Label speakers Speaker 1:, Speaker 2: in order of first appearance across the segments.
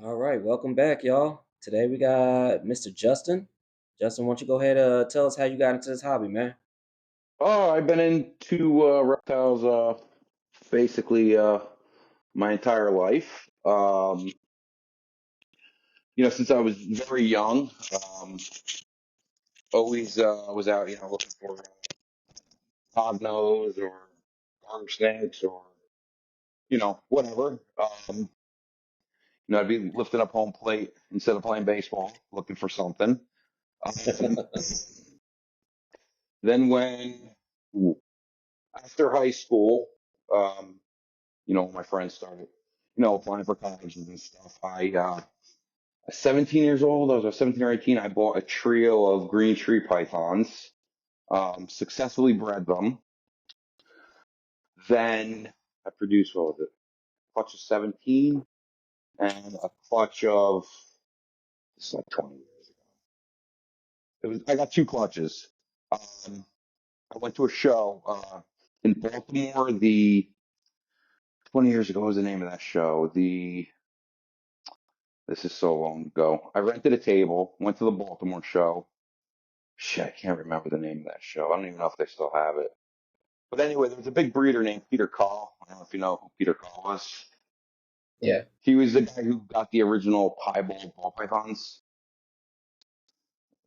Speaker 1: All right, welcome back, y'all. Today we got Mr. Justin. Justin, why don't you go ahead and tell us how you got into this hobby, man?
Speaker 2: Oh, I've been into reptiles basically my entire life. Since I was very young, always was out, looking for hognose or garter snakes or whatever. I'd be lifting up home plate instead of playing baseball, looking for something. Um, then after high school, um, when my friends started, applying for colleges and stuff, at 17 years old, I was 17 or 18, I bought a trio of green tree pythons, successfully bred them. Then I produced, what was it? A clutch of 17 and a clutch of, this is like 20 years ago. I got two clutches. Um, I went to a show, in Baltimore, 20 years ago, what was the name of that show? This is so long ago. I rented a table, went to the Baltimore show. Shit, I can't remember the name of that show. I don't even know if they still have it. But anyway, there was a big breeder named Peter Call. I don't know if you know who Peter Call was.
Speaker 1: Yeah.
Speaker 2: He was the guy who got the original piebald ball pythons.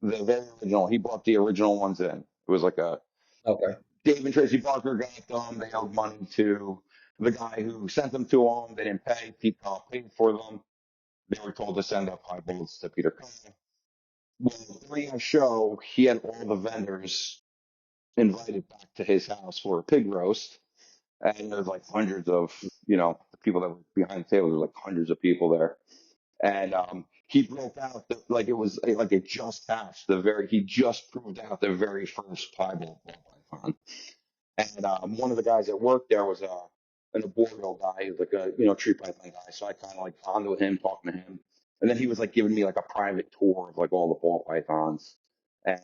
Speaker 2: The very original. He brought the original ones in. It was like a
Speaker 1: Okay.
Speaker 2: Dave and Tracy Barker got them. They owed money to the guy who sent them to them. They didn't pay. Pete Call paid for them. They were told to send up piebalds to Peter Call. Well, during a show, he had all the vendors invited back to his house for a pig roast. And there's like hundreds of, the people that were behind the table, there was like hundreds of people there. And he broke out like it was like it just hatched he just proved out the very first piebald ball python. And one of the guys that worked there was an arboreal guy, he was like a tree python guy. So I kind of like bonded with him, talking to him, and then he was like giving me like a private tour of like all the ball pythons, and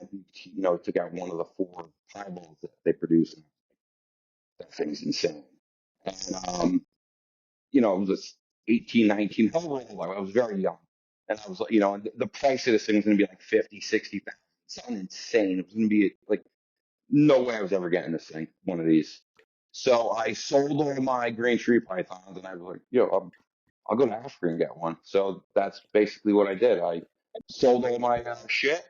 Speaker 2: took out one of the four piebalds that they produce. And that thing's insane. And it was just 18, 19, however old I was very young, and I was like, and the price of this thing was going to be like 50, 60,000. It sounded insane. It was going to be like no way I was ever getting this thing, one of these. So I sold all my green tree pythons, and I was like, I'll go to Africa and get one. So that's basically what I did. I sold all my shit,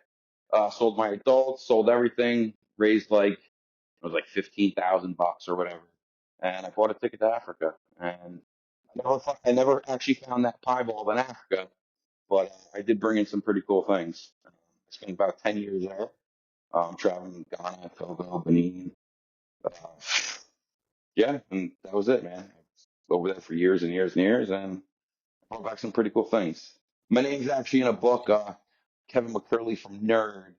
Speaker 2: sold my adults, sold everything, raised like it was like $15,000 or whatever, and I bought a ticket to Africa. And I never actually found that piebald in Africa, but I did bring in some pretty cool things. I spent about 10 years there, traveling Ghana, Togo, Benin. Uh, yeah, and that was it, man. I was over there for years and years and years, and brought back some pretty cool things. My name's actually in a book, Kevin McCurley from Nerd.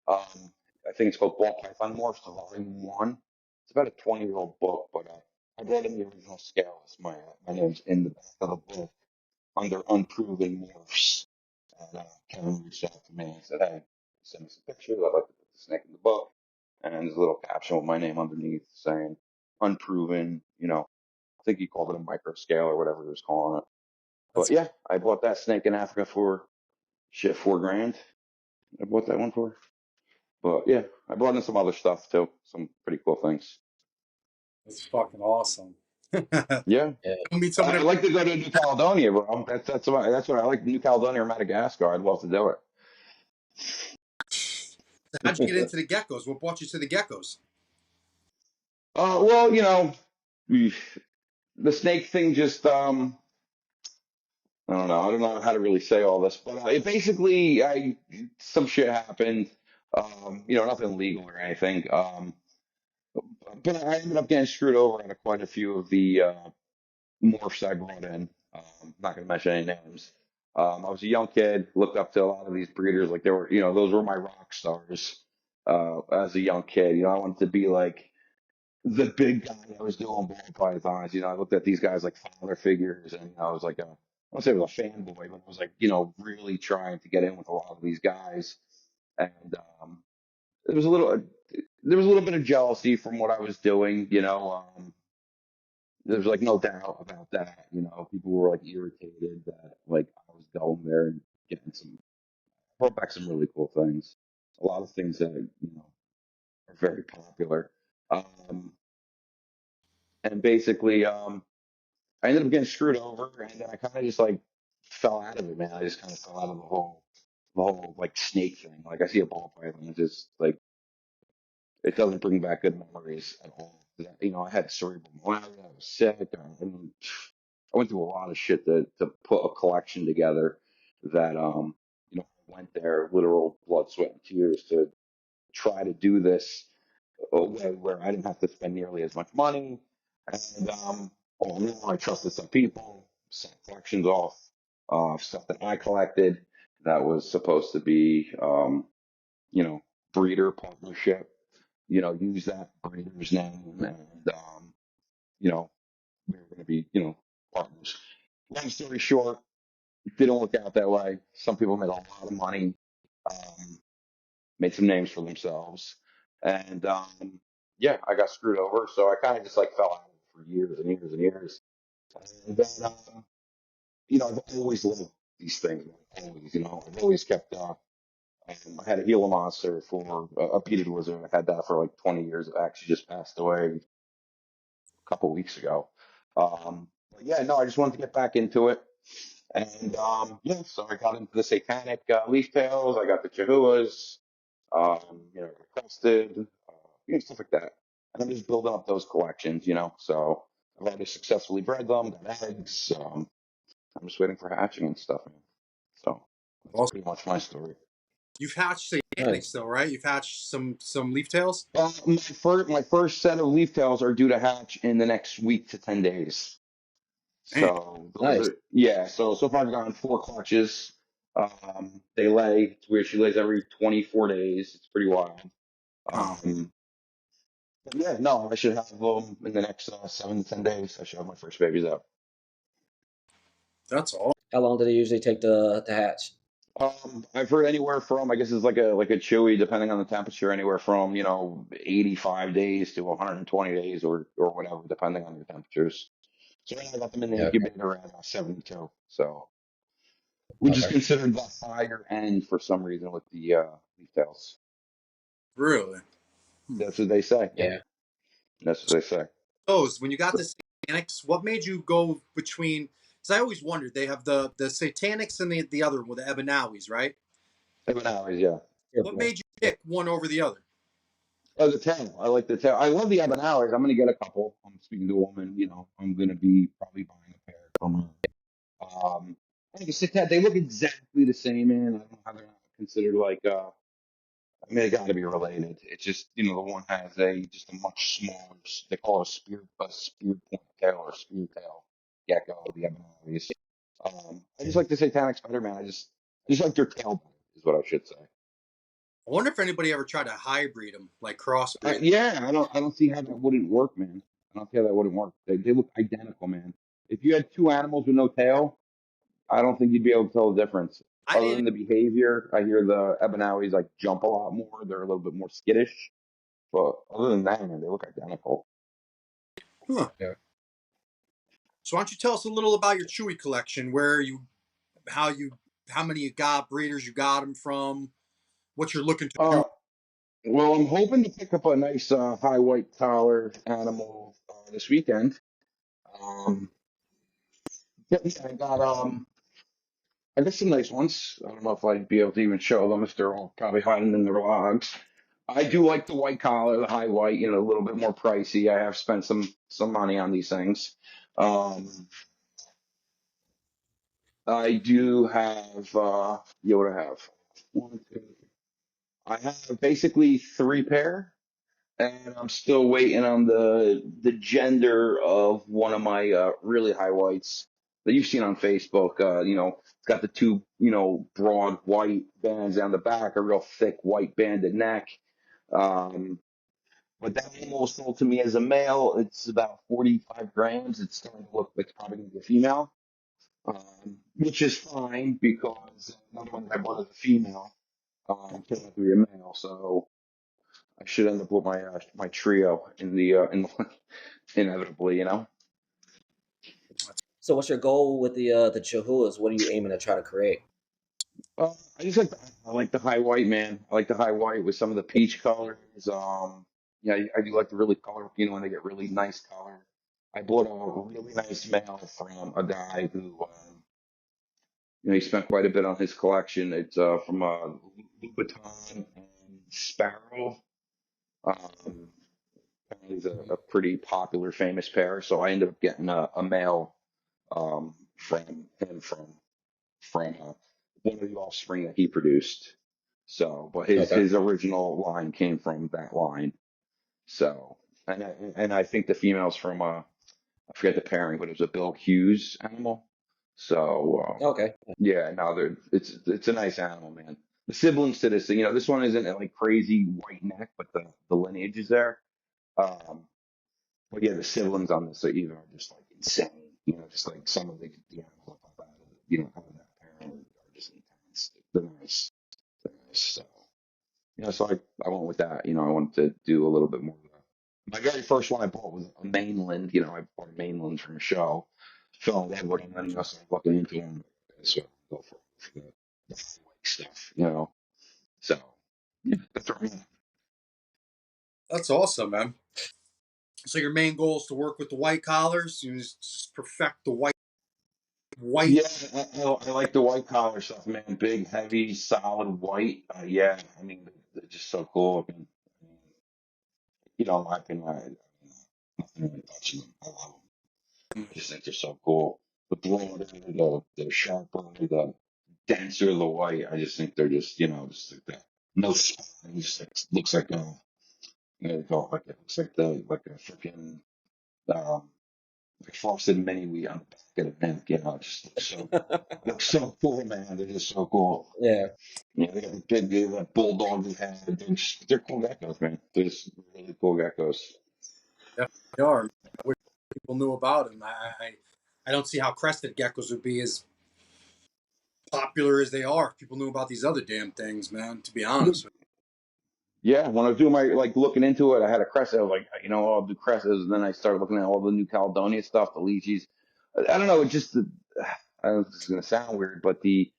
Speaker 2: I think it's called Ball Python Morphs, Volume 1. It's about a 20-year-old book, but I read in the original scales. My name's in the back of the book under Unproven Morphs. And Kevin reached out to me and said, hey, send me some pictures. I'd like to put the snake in the book. And there's a little caption with my name underneath saying unproven, I think he called it a micro scale or whatever he was calling it. But
Speaker 1: That's
Speaker 2: yeah, I bought that snake in Africa for shit, 4 grand. I bought that one for. But yeah, I brought in some other stuff too, some pretty cool things.
Speaker 3: That's fucking awesome.
Speaker 2: Yeah,
Speaker 1: yeah.
Speaker 3: Go meet some of
Speaker 2: I'd
Speaker 3: them.
Speaker 2: like to go to New Caledonia, bro. That's what I like. New Caledonia or Madagascar. I'd love to do
Speaker 3: How'd you get
Speaker 2: it.
Speaker 3: into the geckos? What brought you to the geckos?
Speaker 2: Well, we- the snake thing just I don't know. I don't know how to really say all this, but it basically, some shit happened. Nothing legal or anything. But I ended up getting screwed over on quite a few of the morphs I brought in. Not going to mention any names. I was a young kid, looked up to a lot of these breeders, like they were, those were my rock stars. As a young kid, I wanted to be like the big guy that was doing ball pythons. I looked at these guys like father figures, and I was like I won't say I was a fanboy, but I was like, really trying to get in with a lot of these guys. And there was a little, there was a little bit of jealousy from what I was doing. There's like no doubt about that. People were like irritated that like I was going there and getting some, brought back some really cool things. A lot of things that are very popular. Um, and basically, I ended up getting screwed over, and then I kind of just like fell out of it, man. I just kind of fell out of the whole like snake thing. Like I see a ball python, it's just like it doesn't bring back good memories at all. I had cerebral malaria, I was sick, I went through a lot of shit to put a collection together that I went there literal blood, sweat, and tears to try to do this a way where I didn't have to spend nearly as much money. And all in all, I trusted some people, sent collections off, stuff that I collected that was supposed to be, you know, breeder partnership. Use that breeder's name, and you know, we were going to be, partners. Long story short, it didn't work out that way. Some people made a lot of money, made some names for themselves, and yeah, I got screwed over. So I kind of just like fell out of it for years and years and years. And then, I've always loved these things. Always, I've always kept. I had a Gila monster for a bearded lizard. I've had that for like 20 years. It actually just passed away a couple weeks ago. But yeah, no, I just wanted to get back into it. And yeah, so I got into the satanic leaf tails. I got the chihuahuas, crested, stuff like that. And I'm just building up those collections. So I've already successfully bred them, got eggs. I'm just waiting for hatching and stuff, man. So that's
Speaker 3: Awesome.
Speaker 2: pretty much my story.
Speaker 3: You've hatched satanics
Speaker 1: Nice.
Speaker 3: though, right? You've hatched some leaf tails.
Speaker 2: My first set of leaf tails are due to hatch in the next week to 10 days.
Speaker 3: Man,
Speaker 2: So those
Speaker 1: Nice.
Speaker 2: are, yeah. So far I've gotten four clutches. They lay. It's weird. She lays every 24 days. It's pretty wild.
Speaker 3: oh,
Speaker 2: Um, but yeah, no, I should have them in the next 7 to 10 days. I should have my first babies out.
Speaker 3: that's all.
Speaker 1: How long did it usually take to hatch?
Speaker 2: I've heard anywhere from, I guess it's like a chewy, depending on the temperature, anywhere from 85 days to 120 days or whatever, depending on your temperatures. So I got them in the
Speaker 1: Yeah.
Speaker 2: incubator at 72. So which is
Speaker 1: Okay.
Speaker 2: considered the higher end for some reason with the leaf tails.
Speaker 3: Really?
Speaker 2: That's what they say. Yeah,
Speaker 1: Yeah.
Speaker 2: that's what they say.
Speaker 3: Those when you got the satanics, what made you go between? Because I always wondered. They have the satanics and the other one, the Ebenawis, right?
Speaker 2: Seven hours, yeah.
Speaker 3: What
Speaker 1: Purple.
Speaker 3: made you pick one over the other?
Speaker 2: Oh, the tail. I like the tail. I love the ebon hours. I'm gonna get a couple. I'm speaking to a woman. I'm gonna be probably buying a pair from her. Like I said, they look exactly the same, man. I don't know how they're not considered like. I mean, they got to be related. It's just the one has just a much smaller. They call it a spear point tail or spear tail gecko. The ebon hours. I just
Speaker 1: Yeah.
Speaker 2: like the satanic spider man. I just like their tail better, is what I should say.
Speaker 3: I wonder if anybody ever tried to hybrid them, like crossbreed.
Speaker 2: Yeah, I don't see how that wouldn't work, man. I don't see how that wouldn't work. They look identical, man. If you had two animals with no tail, I don't think you'd be able to tell the difference.
Speaker 3: I
Speaker 2: Other
Speaker 3: didn't.
Speaker 2: than the behavior, I hear the Ebenawis like jump a lot more. They're a little bit more skittish. But other than that, man, they look identical.
Speaker 3: Huh.
Speaker 1: Yeah.
Speaker 3: So why don't you tell us a little about your Chewy collection? How you, how many you got, breeders you got them from, what you're looking to do.
Speaker 2: Uh, well, I'm hoping to pick up a nice high white collar animal this weekend. Um, yeah, I got some nice ones. I don't know if I'd be able to even show them if they're all probably hiding in their logs. I do like the white collar, the high white, a little bit more pricey. I have spent some money on these things. Um, I do have what do I have? One, two. I have basically three pair, and I'm still waiting on the gender of one of my really high whites that you've seen on Facebook. It's got the two, broad white bands down the back, a real thick white banded neck. Um, but that animal was sold to me as a male. It's about 45 grams. It's starting to look like it's probably going to be a female, which is fine because another one that I bought as a female turned out to be a male. So I should end up with my trio in the inevitably.
Speaker 1: So what's your goal with the Chihuahuas? What are you aiming to try to create?
Speaker 2: I just like I like the high white, man. I like the high white with some of the peach colors. Yeah, I do like the really color. When they get really nice color. I bought a really nice male from a guy who, he spent quite a bit on his collection. It's from Louboutin and Sparrow. Um, Apparently, he's a pretty popular, famous pair. So I ended up getting a male from him from one of the offspring that he produced. So, but his
Speaker 1: Okay.
Speaker 2: his original line came from that line. So, and I think the female's from I forget the pairing, but it was a Bill Hughes animal. So,
Speaker 1: Okay.
Speaker 2: yeah, no, it's a nice animal, man. The siblings to this thing, this one isn't like crazy white neck, but the lineage is there. Um, but yeah, the siblings on this are just like insane. Just like some of the animals that pop out of out of that parent are just intense. They're nice. They're nice. So so I went with that. I wanted to do a little bit more of that. My very first one I bought was a mainland. I bought a mainland from a show. Fell in love with them, and I started looking into them. So I go for the highway stuff. So yeah, that's what I mean.
Speaker 3: That's awesome, man. So your main goal is to work with the white collars. You just perfect the white.
Speaker 2: Yeah, I like the white collar stuff, man. Big, heavy, solid white. Yeah, I mean, they're just so cool. In my opinion, nothing really touching them. I love them. I just think they're so cool. The broader, the sharper, the denser the white. I just think they're just like that. No spine. Just looks like like it looks like a freaking um like frosted mini wheat on the back of the neck. It just looks so cool, man. They're just so cool.
Speaker 1: Yeah.
Speaker 2: Yeah, they got the big like bulldog we had. They're cool geckos, man. They're just really cool geckos.
Speaker 3: Yeah, they are. I wish people knew about them. I don't see how crested geckos would be as popular as they are if people knew about these other damn things, man. To be honest with
Speaker 2: Yeah, when I was doing my looking into it, I had a Crest. I was like, I'll do Cresses. And then I started looking at all the New Caledonia stuff, the lychees. I don't know. It just, I don't know if this is gonna sound weird, but the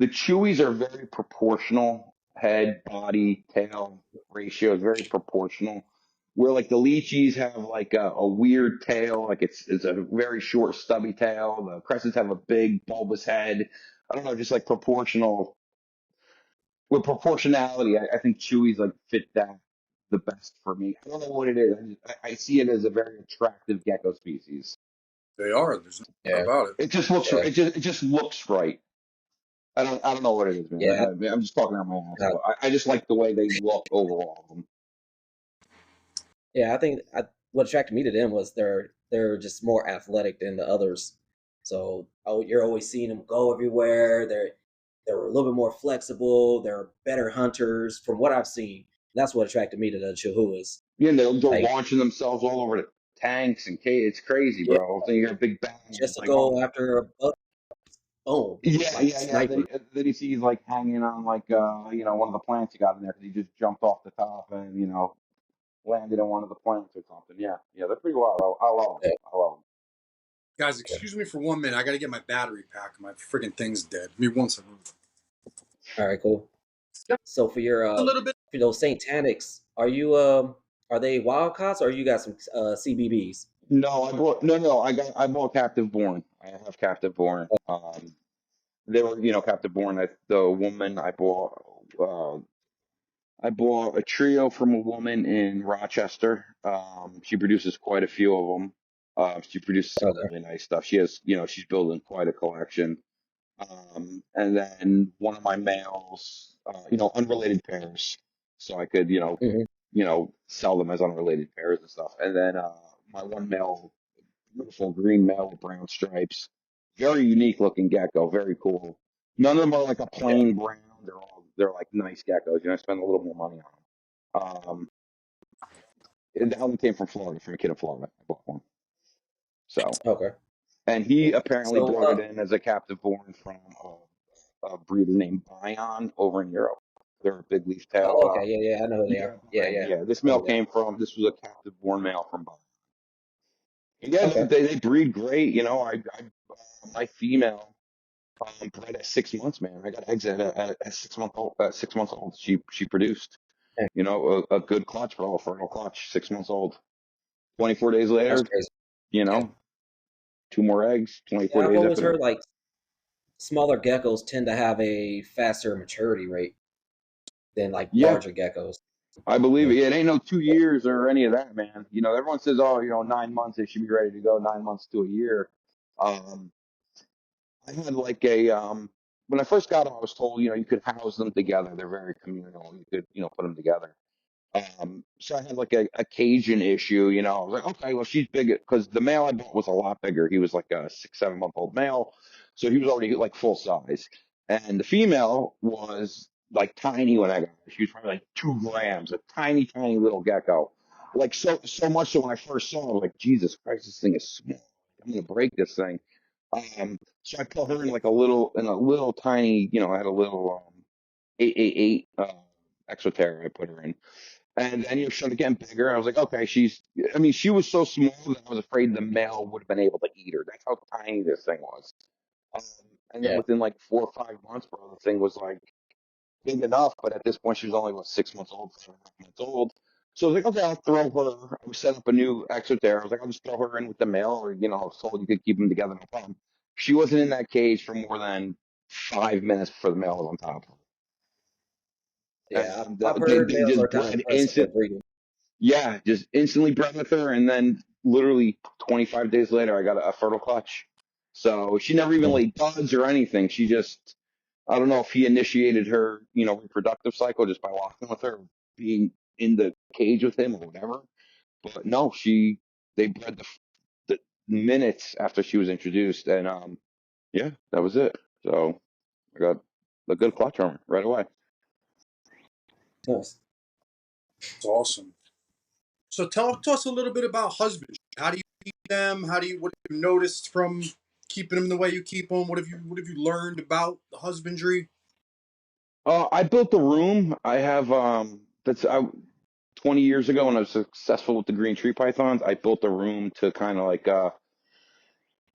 Speaker 2: Chewies are very proportional. Head, body, tail ratio is very proportional. Where like the lychees have like a weird tail, like it's a very short, stubby tail. The Cresses have a big, bulbous head. I don't know, just like proportional with proportionality, I think Chewy's like fit that the best for me. I don't know what it is. I see it as a very attractive gecko species.
Speaker 3: you. They are. There's no doubt
Speaker 1: Yeah.
Speaker 3: about it.
Speaker 2: It just looks
Speaker 1: Yeah.
Speaker 2: it just looks right. I don't know what it is, man.
Speaker 1: Yeah.
Speaker 2: I'm just talking out my ass,
Speaker 1: Uh,
Speaker 2: but I just like the way they look overall.
Speaker 1: yeah. I think what attracted me to them was they're just more athletic than the others. So you're always seeing them go everywhere. They're a little bit more flexible. They're better hunters from what I've seen. That's what attracted me to the Chihuahuas.
Speaker 2: Yeah, and they're
Speaker 1: Like,
Speaker 2: launching themselves all over the tanks and It's crazy,
Speaker 1: yeah,
Speaker 2: bro. Then you hear a big bang, and
Speaker 1: just
Speaker 2: it's
Speaker 1: to
Speaker 2: like, oh,
Speaker 1: go after a buck, boom,
Speaker 2: yeah,
Speaker 1: like
Speaker 2: yeah, yeah. Then,
Speaker 1: sniper.
Speaker 2: then you see he's like hanging on like one of the plants you got in there because he just jumped off the top and landed on one of the plants or something. Yeah, yeah, they're pretty wild. I love them.
Speaker 1: Yeah.
Speaker 2: I love them.
Speaker 3: Guys, excuse me for 1 minute. I got to get my battery pack. My friggin' thing's dead. Give me 1 second.
Speaker 1: All right, cool.
Speaker 3: Yeah,
Speaker 1: So
Speaker 3: a little bit.
Speaker 1: for those Satanics, are they wild caughts or you got some CBBs?
Speaker 2: No, no. I bought captive born. I have captive born. They were captive born. The woman I bought a trio from a woman in Rochester. She produces quite a few of them. She produces some
Speaker 1: Okay.
Speaker 2: really nice stuff. She has, she's building quite a collection. And then one of my males, unrelated pairs, so I could,
Speaker 1: Hmm.
Speaker 2: sell them as unrelated pairs and stuff. And then my one male, beautiful green male with brown stripes, very unique looking gecko, very cool. None of them are like a
Speaker 1: Yeah.
Speaker 2: plain brown. They're like nice geckos. I spend a little more money on them. And that one came from Florida, from a kid in Florida. I bought one. So,
Speaker 1: Okay.
Speaker 2: and he apparently
Speaker 1: So,
Speaker 2: brought it in as a captive born from a breeder named Bion over in Europe. They're a big leaf tail.
Speaker 1: oh, okay, yeah, yeah, I know who they are.
Speaker 2: Yeah,
Speaker 1: Yeah,
Speaker 2: Bion.
Speaker 1: yeah,
Speaker 2: Yeah, this
Speaker 1: I know
Speaker 2: male
Speaker 1: who they are.
Speaker 2: this was a captive born male from Bion. And yeah,
Speaker 1: Okay.
Speaker 2: they breed great. My female bred at 6 months, man. I got eggs at 6 months old. At 6 months old, she produced,
Speaker 1: Yeah,
Speaker 2: a good clutch, bro, a fertile clutch, 6 months old. 24 days
Speaker 1: that's
Speaker 2: later,
Speaker 1: crazy.
Speaker 2: you
Speaker 1: Yeah,
Speaker 2: know, two more eggs. 24
Speaker 1: yeah. I've
Speaker 2: days
Speaker 1: always
Speaker 2: after
Speaker 1: heard
Speaker 2: that.
Speaker 1: like smaller geckos tend to have a faster maturity rate than like
Speaker 2: Yeah,
Speaker 1: larger geckos.
Speaker 2: I believe
Speaker 1: Yeah,
Speaker 2: it. It ain't no 2 years or any of that, man. Everyone says, oh, 9 months they should be ready to go, 9 months to a year. Um, I had like when I first got them, I was told, you could house them together. They're very communal. You could, put them together. So I had like a Cajun issue, I was like, okay, well, she's big because the male I bought was a lot bigger. He was like a 6, 7 month old male. So he was already like full size. And the female was like tiny when I got her. She was probably like 2 grams, a tiny, tiny little gecko. Like so much so when I first saw her, I was like, Jesus Christ, this thing is small. I'm gonna break this thing. So I put her in like in a little tiny, I had a little 888 exoterra I put her in. And then she started getting bigger. I was like, okay, I mean, she was so small that I was afraid the male would have been able to eat her. That's how tiny this thing was. Um, and then
Speaker 1: yeah,
Speaker 2: within like 4 or 5 months, bro, the thing was like big enough. But at this point, she was only, what, 6 months old, 7.5 months old. So I was like, okay, I'll throw her. I set up a new exoterra. I was like, I'll just throw her in with the male, or, I was told you could keep them together, no problem. She wasn't in that cage for more than 5 minutes before the male was on top of her.
Speaker 1: yeah.
Speaker 2: And
Speaker 1: I've
Speaker 2: they,
Speaker 1: heard
Speaker 2: they
Speaker 1: males are
Speaker 2: just
Speaker 1: kind of
Speaker 2: bred
Speaker 1: impressive
Speaker 2: instant.
Speaker 1: at breeding.
Speaker 2: Yeah, just instantly bred with her, and then literally 25 days later, I got a fertile clutch. So she never even
Speaker 1: Yeah,
Speaker 2: laid buds or anything. She just, I don't know if he initiated her, reproductive cycle just by walking with her, being in the cage with him or whatever. But no, they bred the minutes after she was introduced, and yeah, that was it. So I got a good clutch on her right away.
Speaker 1: nice.
Speaker 3: It's awesome. So talk to us a little bit about husbandry. How do you keep them? What have you noticed from keeping them the way you keep them? What have you learned about the husbandry?
Speaker 2: I built the room. I have that's 20 years ago when I was successful with the green tree pythons. I built a room to kind of like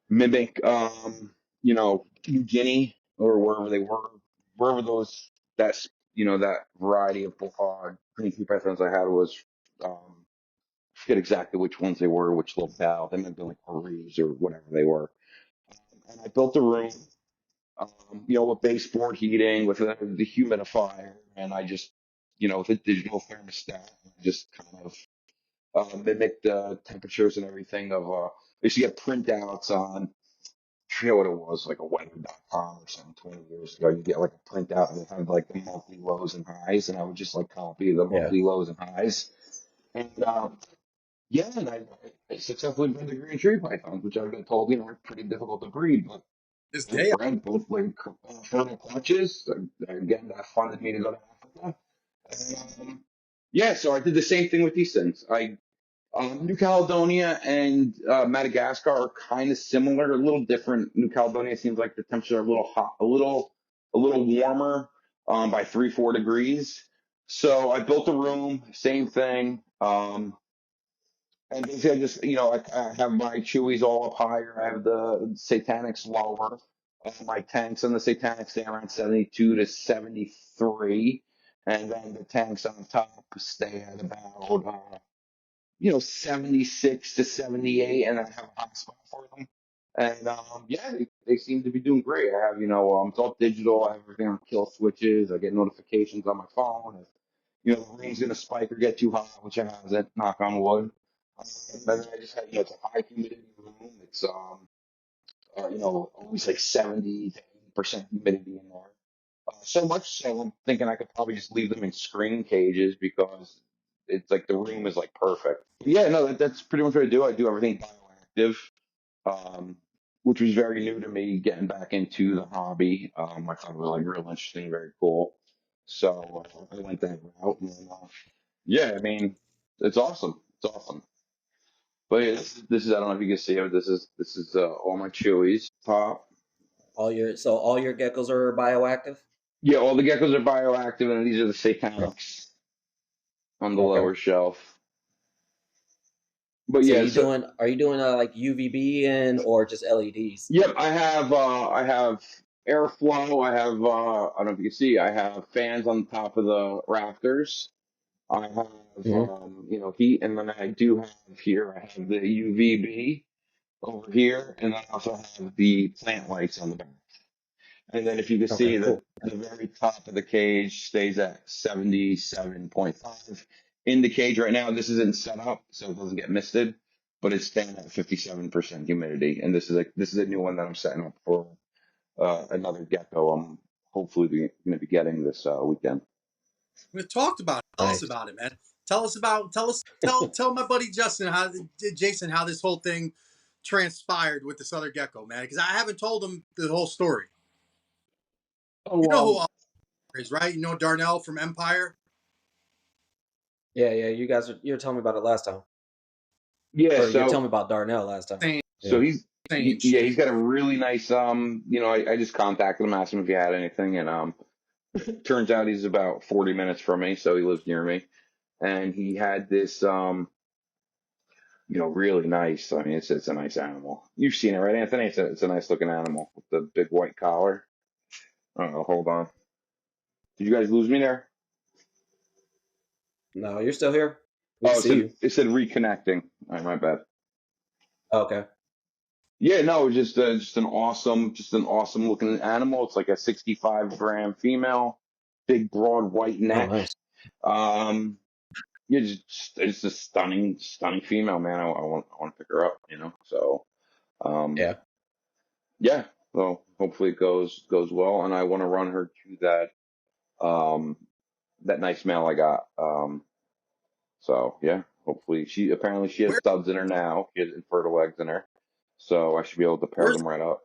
Speaker 2: mimic New Guinea or wherever they were, wherever that variety of green tree pythons I had was. I forget exactly which ones they were, which locale. They might have been like Paris or whatever they were. And I built a room, with baseboard heating, with the humidifier, and I just, with a digital thermostat, I just kind of mimic the temperatures and everything of, I used to get printouts on, I forget what it was, like a weather.com or something 20 years ago. You get like a printout and it had like the monthly lows and highs, and I would just like copy the
Speaker 1: Yeah,
Speaker 2: monthly lows and highs. And yeah, and I successfully bred the green tree pythons, which I've been told, are pretty difficult to breed, but
Speaker 3: This
Speaker 2: I
Speaker 3: day,
Speaker 2: bred both like fertile clutches. Again, that funded me to go to Africa. And, yeah, so I did the same thing with these things. New Caledonia and Madagascar are kind of similar, a little different. New Caledonia seems like the temperatures are a little hot, a little warmer by 3, 4 degrees. So I built a room, same thing. And basically, I just, I have my Chewies all up higher. I have the Satanics lower. My tanks on the Satanics stay around 72 to 73. And then the tanks on top stay at about 76 to 78, and I have a hot spot for them. And yeah, they seem to be doing great. I have, it's all digital. I have everything on kill switches. I get notifications on my phone if, the rain's gonna spike or get too hot, which it hasn't, knock on wood. And then I just have, it's a high humidity room. It's always like 70 to 80% humidity in there. So much so, I'm thinking I could probably just leave them in screen cages because it's like the room is like perfect. Yeah, no, that's pretty much what I do. I do everything bioactive, um, which was very new to me getting back into the hobby. I thought it was like real interesting, very cool. So I went that route, and yeah, I mean, it's awesome. It's awesome. But yeah, this is I don't know if you can see it. But this is all my Chewies top.
Speaker 1: all your geckos are bioactive.
Speaker 2: Yeah, all the geckos are bioactive, and these are the
Speaker 1: Oh,
Speaker 2: Satanics on the
Speaker 1: okay.
Speaker 2: lower shelf. But
Speaker 1: So
Speaker 2: yeah,
Speaker 1: you
Speaker 2: so
Speaker 1: doing? Are you doing like UVB and or just LEDs?
Speaker 2: yep, I have airflow. I have I don't know if you can see. I have fans on top of the rafters. I have
Speaker 1: Hmm.
Speaker 2: heat, and then I do have here. I have the UVB over here, and I also have the plant lights on the back. And then if you can
Speaker 1: Okay,
Speaker 2: see
Speaker 1: cool.
Speaker 2: the very top of the cage stays at 77.5. In the cage right now, this isn't set up so it doesn't get misted, but it's staying at 57% humidity. And this is a new one that I'm setting up for another gecko. I'm hopefully going to be getting this weekend.
Speaker 3: We talked about it. Tell us
Speaker 1: Nice.
Speaker 3: about it, man. Tell my buddy Jason how this whole thing transpired with this other gecko, man. Because I haven't told him the whole story. You
Speaker 2: Oh,
Speaker 3: know who Oliver is, right? You know Darnell from Empire.
Speaker 1: Yeah, yeah. You were telling me about it last time,
Speaker 2: yeah.
Speaker 1: or you're telling
Speaker 2: So
Speaker 1: me about Darnell last time.
Speaker 3: Saying
Speaker 1: Yeah.
Speaker 3: saying
Speaker 2: yeah,
Speaker 3: shit.
Speaker 2: he's got a really nice I just contacted him, asked him if he had anything, and turns out he's about 40 minutes from me, so he lives near me. And he had this really nice. I mean, it's a nice animal. You've seen it, right, Anthony? It's a nice looking animal with the big white collar. I don't know, hold on. Did you guys lose me there?
Speaker 1: No, you're still here. We can
Speaker 2: Oh,
Speaker 1: see you.
Speaker 2: it said reconnecting. All right, my bad.
Speaker 1: Okay.
Speaker 2: Yeah, no, just an awesome looking animal. It's like a 65-gram female, big broad white
Speaker 1: Oh,
Speaker 2: neck.
Speaker 1: nice.
Speaker 2: Um, yeah, it's a stunning female, man. I want to pick her up, So, um,
Speaker 1: Yeah.
Speaker 2: yeah. So hopefully it goes well, and I want to run her to um that nice male I got. So yeah, hopefully she has
Speaker 3: Where
Speaker 2: studs in her now. She has infertile eggs in her, so I should be able to pair
Speaker 3: where's
Speaker 2: them right up.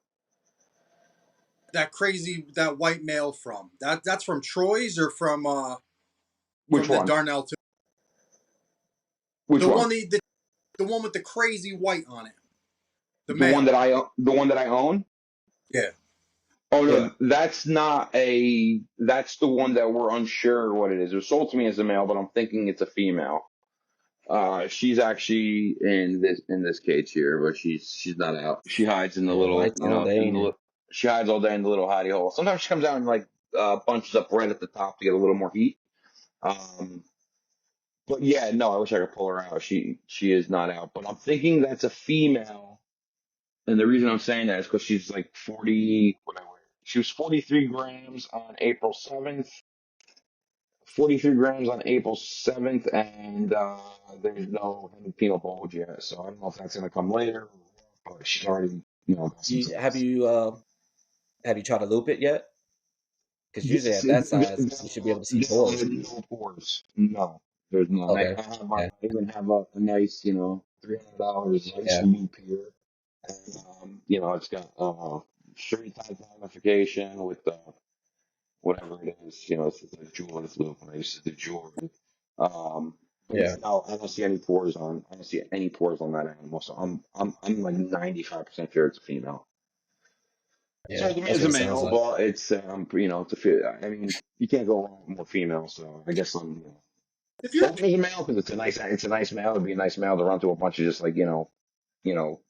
Speaker 3: that white male from? That's from Troy's or
Speaker 2: Which
Speaker 3: from the
Speaker 2: one?
Speaker 3: Darnell too?
Speaker 2: Which
Speaker 3: The
Speaker 2: one?
Speaker 3: one the one with the crazy white on it. The
Speaker 2: The one
Speaker 3: male.
Speaker 2: that the one that I own?
Speaker 3: Yeah.
Speaker 2: Oh
Speaker 1: Yeah.
Speaker 2: no, that's the one that we're unsure what it is. It was sold to me as a male, but I'm thinking it's a female. She's actually in this cage here, but she's not out. She hides in the
Speaker 1: Yeah.
Speaker 2: little,
Speaker 1: Lights on. They
Speaker 2: in
Speaker 1: ain't
Speaker 2: the
Speaker 1: here.
Speaker 2: she hides all day in the little hidey hole. Sometimes she comes out and like bunches up right at the top to get a little more heat. Um, but yeah, no, I wish I could pull her out. She is not out, but I'm thinking that's a female. And the reason I'm saying that is because she's like 40, whatever. She was 43 grams on April 7th. 43 grams on April 7th, and there's no penal bulge yet. So I don't know if that's going to come later, but she's already, got some
Speaker 1: You
Speaker 2: size.
Speaker 1: have you tried to loop it yet? Because usually
Speaker 2: Yes,
Speaker 1: at that size, you should be able to see
Speaker 2: there are
Speaker 1: pores.
Speaker 2: no pores. No, there's none.
Speaker 1: Okay.
Speaker 2: I
Speaker 1: Yeah.
Speaker 2: even have a nice, $300 nice
Speaker 1: Yeah.
Speaker 2: loop here. And, it's got straight type magnification with whatever it is, it's a jeweler's loop. And I used to do jewelry. But yeah,
Speaker 1: Yeah.
Speaker 2: no, I don't see any pores on that animal. So I'm like 95% sure it's a female. So
Speaker 1: Yeah.
Speaker 2: to me,
Speaker 1: That's
Speaker 2: it's
Speaker 1: what
Speaker 2: a
Speaker 1: it sounds
Speaker 2: male,
Speaker 1: like.
Speaker 2: but it's a I mean, you can't go wrong with more females. So I guess I'm
Speaker 3: If you're
Speaker 2: hoping it's a male because it's a nice male. It'd be a nice male to run to a bunch of just like you know,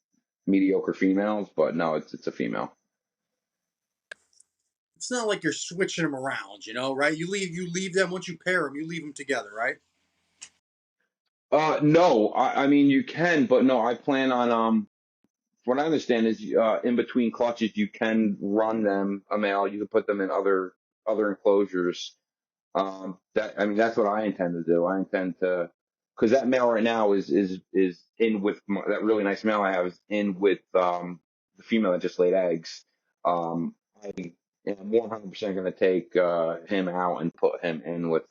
Speaker 2: mediocre females. But no, it's a female.
Speaker 3: it's not like you're switching them around, right? You leave them once you pair them, you leave them together, right?
Speaker 2: No, I mean you can, but no, I plan on what I understand is in between clutches you can run them a male. You can put them in other enclosures. I mean that's what I intend to do. I intend to because that male right now is in with that really nice male I have is in with the female that just laid eggs. I am 100% going to take him out and put him in with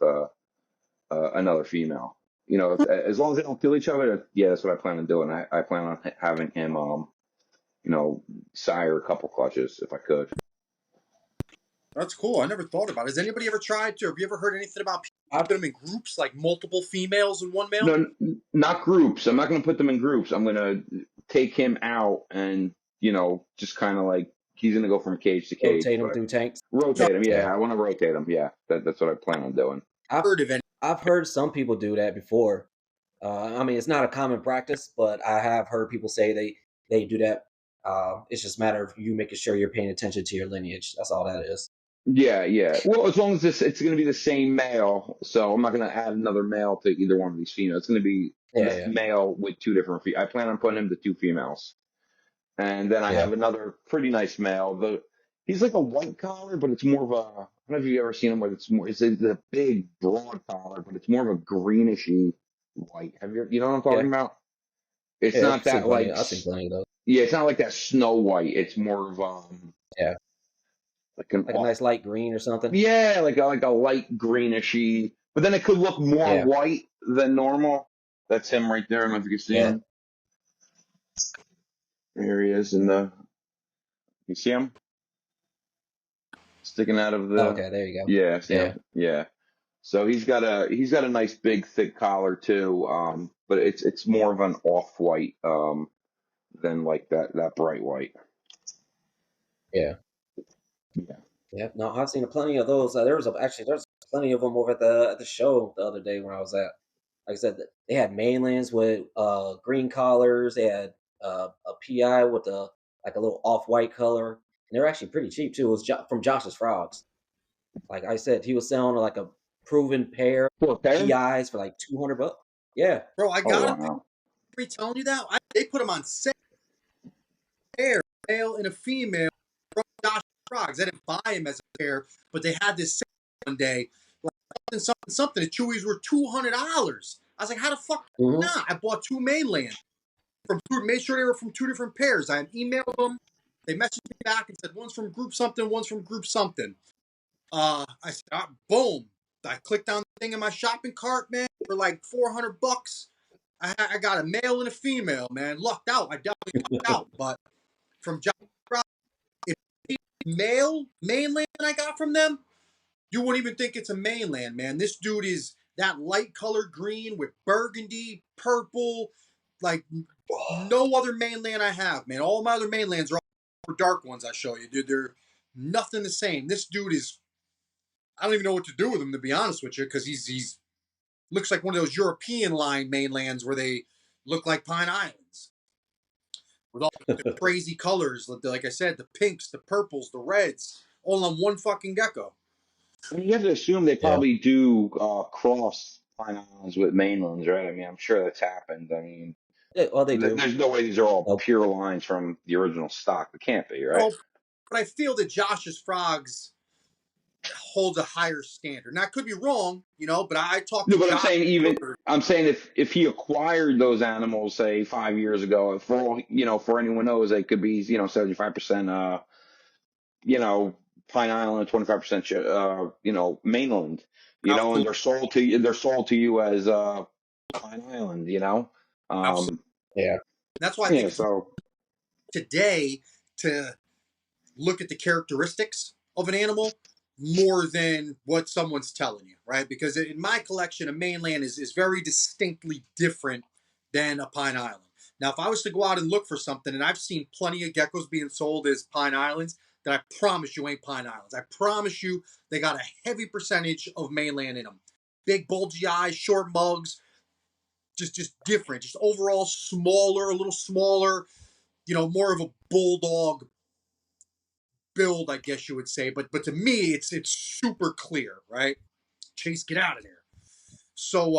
Speaker 2: another female. As long as they don't kill each other, yeah, that's what I plan on doing. I plan on having him you know, sire a couple clutches if I could.
Speaker 3: That's cool. I never thought about it. Has anybody ever tried to? Have you ever heard anything about people
Speaker 1: I,
Speaker 3: keeping them in groups, like multiple females and one male?
Speaker 2: No, not groups. I'm not going to put them in groups. I'm going to take him out and, just kind of like he's going to go from cage to cage,
Speaker 1: rotate them
Speaker 2: but
Speaker 1: through tanks.
Speaker 3: No,
Speaker 2: rotate him.
Speaker 1: Yeah.
Speaker 2: Yeah, I want to rotate him. Yeah, that's what I plan on doing.
Speaker 1: I've
Speaker 3: heard of any.
Speaker 1: I've heard some people do that before. I mean, it's not a common practice, but I have heard people say they do that. It's just a matter of you making sure you're paying attention to your lineage. That's all that is.
Speaker 2: Yeah, yeah. Well, as long as it's going to be the same male, so I'm not going to add another male to either one of these females. It's going to be
Speaker 1: Yeah,
Speaker 2: that
Speaker 1: yeah,
Speaker 2: male with two different. I plan on putting him to two females, and then I have
Speaker 1: yeah,
Speaker 2: another pretty nice male. He's like a white collar, but it's more of a. I don't know if you've ever seen him where it's a big broad collar, but it's more of a greenishy white. You know what I'm
Speaker 1: yeah,
Speaker 2: talking about? It's
Speaker 1: yeah.
Speaker 2: not that like
Speaker 1: I've seen plenty of those.
Speaker 2: yeah, it's not like that Snow White. It's more of
Speaker 1: Yeah,
Speaker 2: like an
Speaker 1: like a
Speaker 2: off.
Speaker 1: nice light green or something.
Speaker 2: Yeah, like a light greenishy, but then it could look more
Speaker 1: Yeah,
Speaker 2: white than normal. That's him right there. I don't know if you can see
Speaker 1: yeah.
Speaker 2: him. There he is in the. You see him sticking out of the.
Speaker 1: Okay, there you go.
Speaker 2: Yeah, see
Speaker 1: Yeah,
Speaker 2: him. Yeah. So he's got a nice big thick collar too. But it's more of an off white than like that bright white.
Speaker 1: yeah,
Speaker 2: Yeah.
Speaker 1: yeah. No, I've seen plenty of those. Actually there's plenty of them over at the show the other day when I was at. Like I said, they had mainlands with green collars. They had a PI with a like a little off white color, and they're actually pretty cheap too. It was from Josh's Frogs. Like I said, he was selling like a proven pair
Speaker 2: For a pair?
Speaker 1: PIs for like 200 bucks. Yeah,
Speaker 3: Bro, I
Speaker 2: Oh
Speaker 3: got them.
Speaker 2: wow.
Speaker 3: Are telling you that? They put them on sale, male and a female from Josh Frogs. I didn't buy them as a pair, but they had this sale one day, like something. The Chewies were $200. I was like, how the fuck
Speaker 1: hmm
Speaker 3: not? I bought two mainland from two, made sure they were from two different pairs. I emailed them. They messaged me back and said one's from group something, one's from group something. I said, boom. I clicked on the thing in my shopping cart, man, for like $400. I got a male and a female, man. Lucked out. I definitely lucked out. But from John, if mainland I got from them, you wouldn't even think it's a mainland, man. This dude is that light colored green with burgundy, purple, like no other mainland I have, man. All my other mainlands are all dark ones I show you, dude. They're nothing the same. This dude is, I don't even know what to do with him, to be honest with you, because he's looks like one of those European line mainlands where they look like Pine Islands with all the crazy colors. Like I said, the pinks, the purples, the reds, all on one fucking gecko.
Speaker 2: I mean, you have to assume they
Speaker 1: yeah.
Speaker 2: probably do cross Pine Islands with mainlands, right? I mean, I'm sure that's happened. I mean,
Speaker 1: Well, they do.
Speaker 2: there's no way these are all
Speaker 1: Oh,
Speaker 2: pure lines from the original stock. It can't be, right?
Speaker 3: No, but I feel that Josh's Frogs holds a higher standard. Now, I could be wrong, but I talked
Speaker 2: No,
Speaker 3: to
Speaker 2: but I'm
Speaker 3: Josh.
Speaker 2: saying I'm saying if he acquired those animals, say 5 years ago, for all for anyone knows, they could be 75%, you know, Pine Island, 25%, mainland, and
Speaker 3: Absolutely.
Speaker 2: they're sold to you as Pine Island,
Speaker 3: Absolutely.
Speaker 2: um,
Speaker 1: yeah,
Speaker 3: That's why I
Speaker 2: yeah,
Speaker 3: think it's
Speaker 2: so
Speaker 3: today to look at the characteristics of an animal more than what someone's telling you, right? Because in my collection, a mainland is very distinctly different than a Pine Island. Now, if I was to go out and look for something, and I've seen plenty of geckos being sold as Pine Islands, then I promise you ain't Pine Islands. I promise you they got a heavy percentage of mainland in them. Big bulgy eyes, short mugs, just different, just overall smaller, a little smaller, more of a bulldog build, I guess you would say. But to me, it's super clear, right? Chase, get out of there. So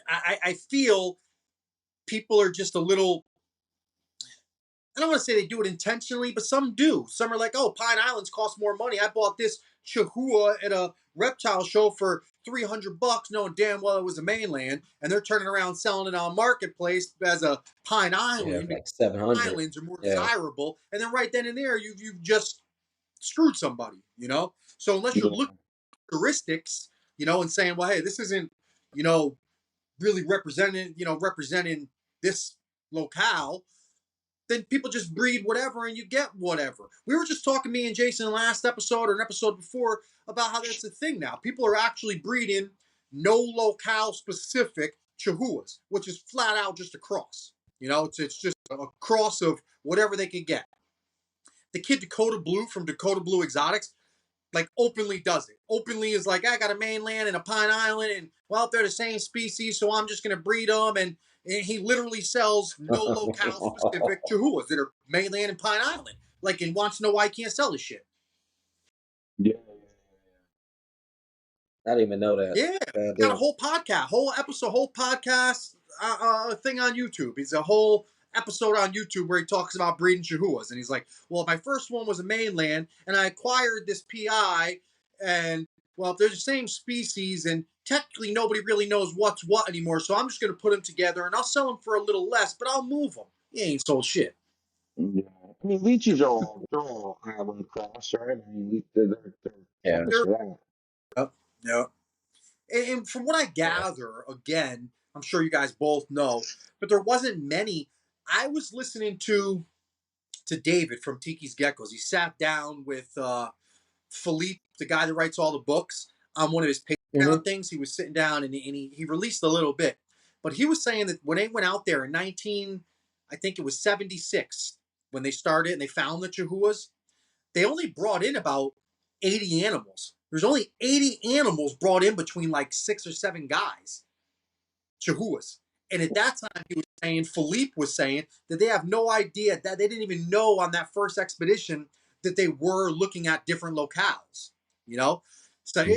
Speaker 3: I feel people are just a little. I don't want to say they do it intentionally, but some do. Some are like, "Oh, Pine Islands cost more money. I bought this Chihuahua at a reptile show for $300, knowing damn well it was a mainland, and they're turning around selling it on marketplace as a Pine
Speaker 1: yeah,
Speaker 3: Island
Speaker 1: for
Speaker 3: because
Speaker 1: like 700.
Speaker 3: islands are more
Speaker 1: Yeah,
Speaker 3: desirable." And then right then and there, you've just screwed somebody. So unless you're looking
Speaker 2: yeah.
Speaker 3: at heuristics, and saying, well, hey, this isn't, you know, really representing this locale, then people just breed whatever and you get whatever. We were just talking, me and Jason, in the last episode or an episode before, about how that's a thing now. People are actually breeding no locale specific chihuahuas, which is flat out just a cross. It's just a cross of whatever they can get. The kid Dakota Blue from Dakota Blue Exotics, like openly does it. Openly is like, I got a mainland and a Pine Island, and well, they're the same species, so I'm just gonna breed them. And he literally sells no locale specific chihuahuas that are mainland and Pine Island. Like, and wants to know why he can't sell this shit.
Speaker 2: Yeah.
Speaker 1: I didn't even know that.
Speaker 3: Yeah,
Speaker 1: God
Speaker 3: got a
Speaker 1: damn.
Speaker 3: whole podcast, whole episode, whole podcast thing on YouTube. It's a whole episode on YouTube where he talks about breeding chihuahuas, and he's like, "Well, my first one was a mainland, and I acquired this PI, and well, they're the same species, and technically nobody really knows what's what anymore. So I'm just going to put them together, and I'll sell them for a little less, but I'll move them. He ain't sold shit.
Speaker 2: Yeah. I mean, lychees are all they're all island cross, right? I mean, they're
Speaker 1: Yeah.
Speaker 2: famous
Speaker 3: They're,
Speaker 2: for that.
Speaker 3: yeah. And from what I
Speaker 1: Yeah.
Speaker 3: gather, again, I'm sure you guys both know, but there wasn't many. I was listening to David from Tiki's Geckos. He sat down with Philippe, the guy that writes all the books, on one of his
Speaker 1: Hmm.
Speaker 3: Patreon things. He was sitting down and he released a little bit, but he was saying that when they went out there in 19, I think it was 76, when they started and they found the Chihuahuas, they only brought in about 80 animals. There's only 80 animals brought in between like 6 or 7 guys, Chihuahuas. And at that time, he was saying, Philippe was saying that they have no idea, that they didn't even know on that first expedition that they were looking at different locales. You know, so
Speaker 1: Hmm.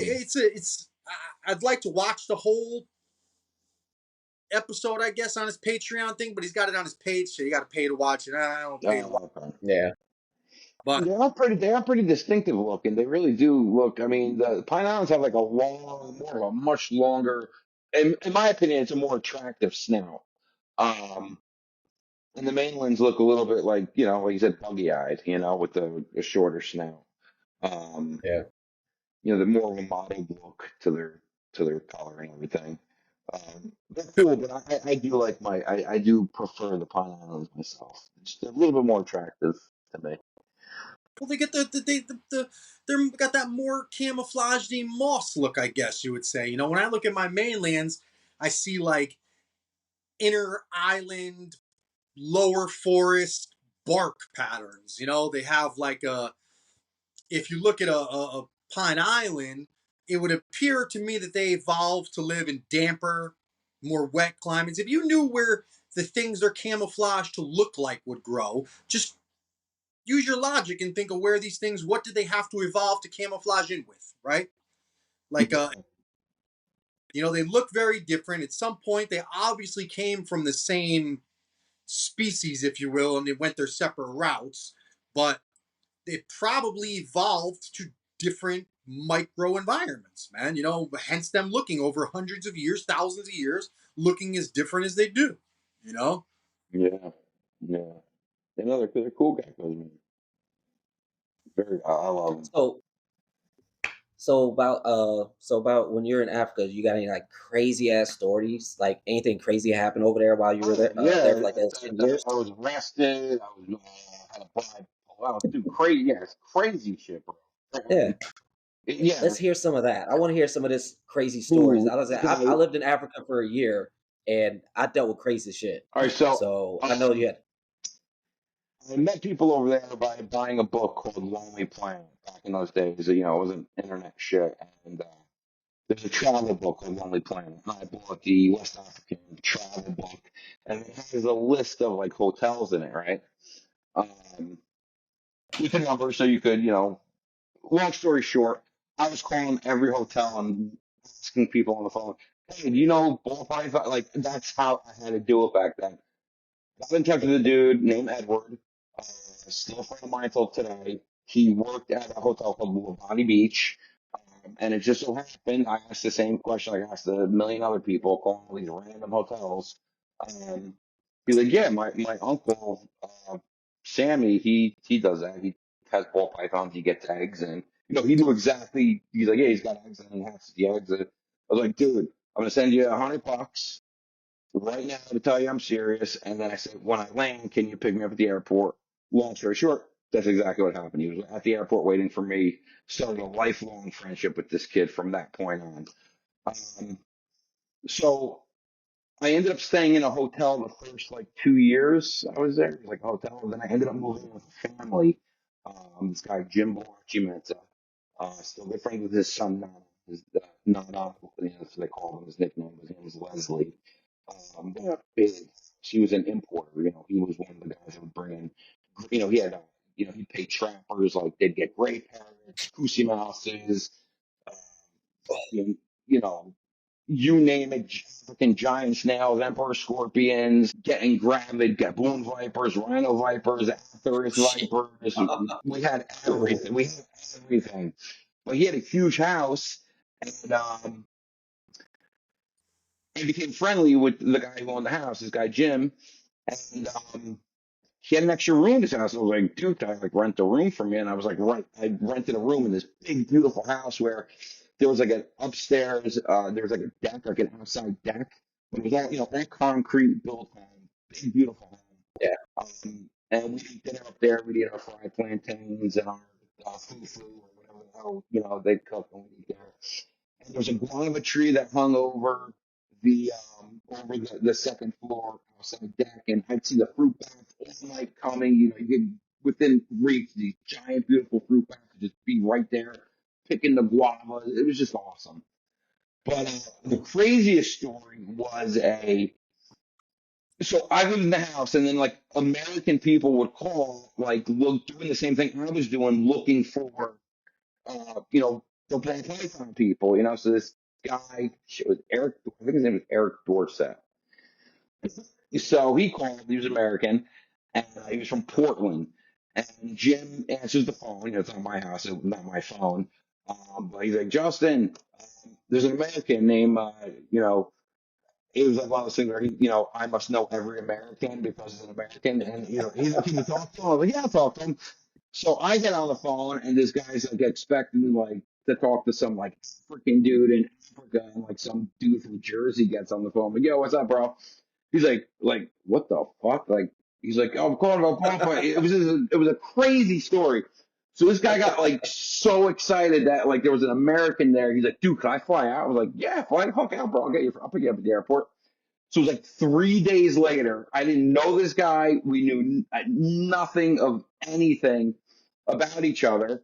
Speaker 3: I'd like to watch the whole episode, I guess, on his Patreon thing, but he's got it on his page, so you got to pay to watch it. I don't pay to watch,
Speaker 2: Okay.
Speaker 1: Yeah.
Speaker 3: but
Speaker 2: They are pretty distinctive looking. They really do look. I mean, the Pine Islands have like a more of a much longer. In my opinion, it's a more attractive snout. Um, and the mainlands look a little bit like, like you said, buggy-eyed, with the shorter snout. Um,
Speaker 1: Yeah.
Speaker 2: the more of a mottled look to their color and everything. They're cool, but I do like I do prefer the Pine Islands myself. Just a little bit more attractive to me.
Speaker 3: well, they get they're got that more camouflaged moss look, I guess you would say. You know, when I look at my mainlands, I see like inner island, lower forest bark patterns. You know, they have like a. If you look at a Pine Island, it would appear to me that they evolved to live in damper, more wet climates. If you knew where the things they're camouflaged to look like would grow, just use your logic and think of where these things, what did they have to evolve to camouflage in with, right? Like, they look very different. At some point, they obviously came from the same species, if you will, and they went their separate routes, but they probably evolved to different micro environments, man. Hence them looking over hundreds of years, thousands of years, looking as different as they do, you know?
Speaker 2: Yeah, yeah. They're cool geckos, man. Very, I love them.
Speaker 1: So so about when you're in Africa, you got any like crazy ass stories? Like anything crazy happened over there while you were
Speaker 2: Oh
Speaker 1: there
Speaker 2: yeah,
Speaker 1: for like those 10 years?
Speaker 2: I was arrested. I was had a bribe. Wow, dude, crazy. Yeah, it's crazy shit, bro.
Speaker 1: Yeah.
Speaker 2: Yeah.
Speaker 1: Let's hear some of that. I want to hear some of this crazy stories.
Speaker 2: Ooh,
Speaker 1: I was I
Speaker 2: okay.
Speaker 1: lived in Africa for a year and I dealt with crazy shit.
Speaker 2: All right. So,
Speaker 1: So I know you
Speaker 2: um,
Speaker 1: had
Speaker 2: I met people over there by buying a book called Lonely Planet back in those days. It wasn't internet shit, and there's a travel book called Lonely Planet. And I bought the West African travel book, and it has a list of like hotels in it, right? Um, with a number, so you could, long story short, I was calling every hotel and asking people on the phone, "Hey, do you know ball python?" Like that's how I had to do it back then. Got in touch with a dude named Edward, still a friend of mine until today. He worked at a hotel called Bonnie Beach, and it just so happened I asked the same question I asked a million other people calling all these random hotels. Um, he's like, "Yeah, my uncle Sammy, he does that. He has ball pythons. He gets eggs, and he knew exactly. He's like, yeah, he's got eggs, and he has the eggs." I was like, "Dude, I'm gonna send you $100 right now to tell you I'm serious." And then I said, "When I land, can you pick me up at the airport?" Long story short, that's exactly what happened. He was at the airport waiting for me. Started a lifelong friendship with this kid from that point on. Um, so I ended up staying in a hotel the first like 2 years I was there, like a hotel. And then I ended up moving in with a family. This guy Jim Boracci Menta. Still good friends with his son, Nana. His Nana, that's what they called him. His nickname. His name was Leslie. They're big. She was an importer. He was one of the guys that would bring in. He had, he'd pay trappers like they'd get gray parrots, pussy mouses, uh, fucking, you name it, freaking giant snails, emperor scorpions, getting gravid, gaboon vipers, rhino vipers, atheris
Speaker 1: Shit.
Speaker 2: vipers. We had everything. We had everything. But he had a huge house, and I became friendly with the guy who owned the house, this guy Jim, and he had an extra room in his house. I was like, dude, can I like rent a room from you? And I was like, right. I rented a room in this big, beautiful house where there was like an upstairs, there was like a deck, like an outside deck, but it was all, all concrete built home, big, beautiful
Speaker 1: Yeah.
Speaker 2: home. And we ate dinner up there. We'd eat our fried plantains and our fufu or whatever the hell, they'd cook and we'd eat there. And there was a guava tree that hung over the second floor outside deck, and I'd see the fruit bats all night coming. You could within reach these giant, beautiful fruit bats would just be right there picking the guava. It was just awesome. But the craziest story was so I lived in the house, and then like American people would call, like doing the same thing I was doing, looking for the Black Python people. So this guy, it was Eric, I think his name was Eric Dorset. So he called, he was American, and he was from Portland. And Jim answers the phone. It's not my house, it's not my phone. But he's like, Justin, there's an American named, it was like one of those things where I must know every American because he's an American. And, he's looking to talk to him. I was like, yeah, I'll talk to him. So I get on the phone, and this guy's like expecting like to talk to some like freaking dude in Africa, and like some dude from Jersey gets on the phone. Like, yo, what's up, bro? He's like, what the fuck? Like, he's like, oh, I'm calling about bonfire. It was a crazy story. So this guy got like so excited that like there was an American there. He's like, dude, can I fly out? I was like, yeah, fly the fuck out, bro. I'll pick you up at the airport. So it was like 3 days later. I didn't know this guy. We knew nothing of anything about each other.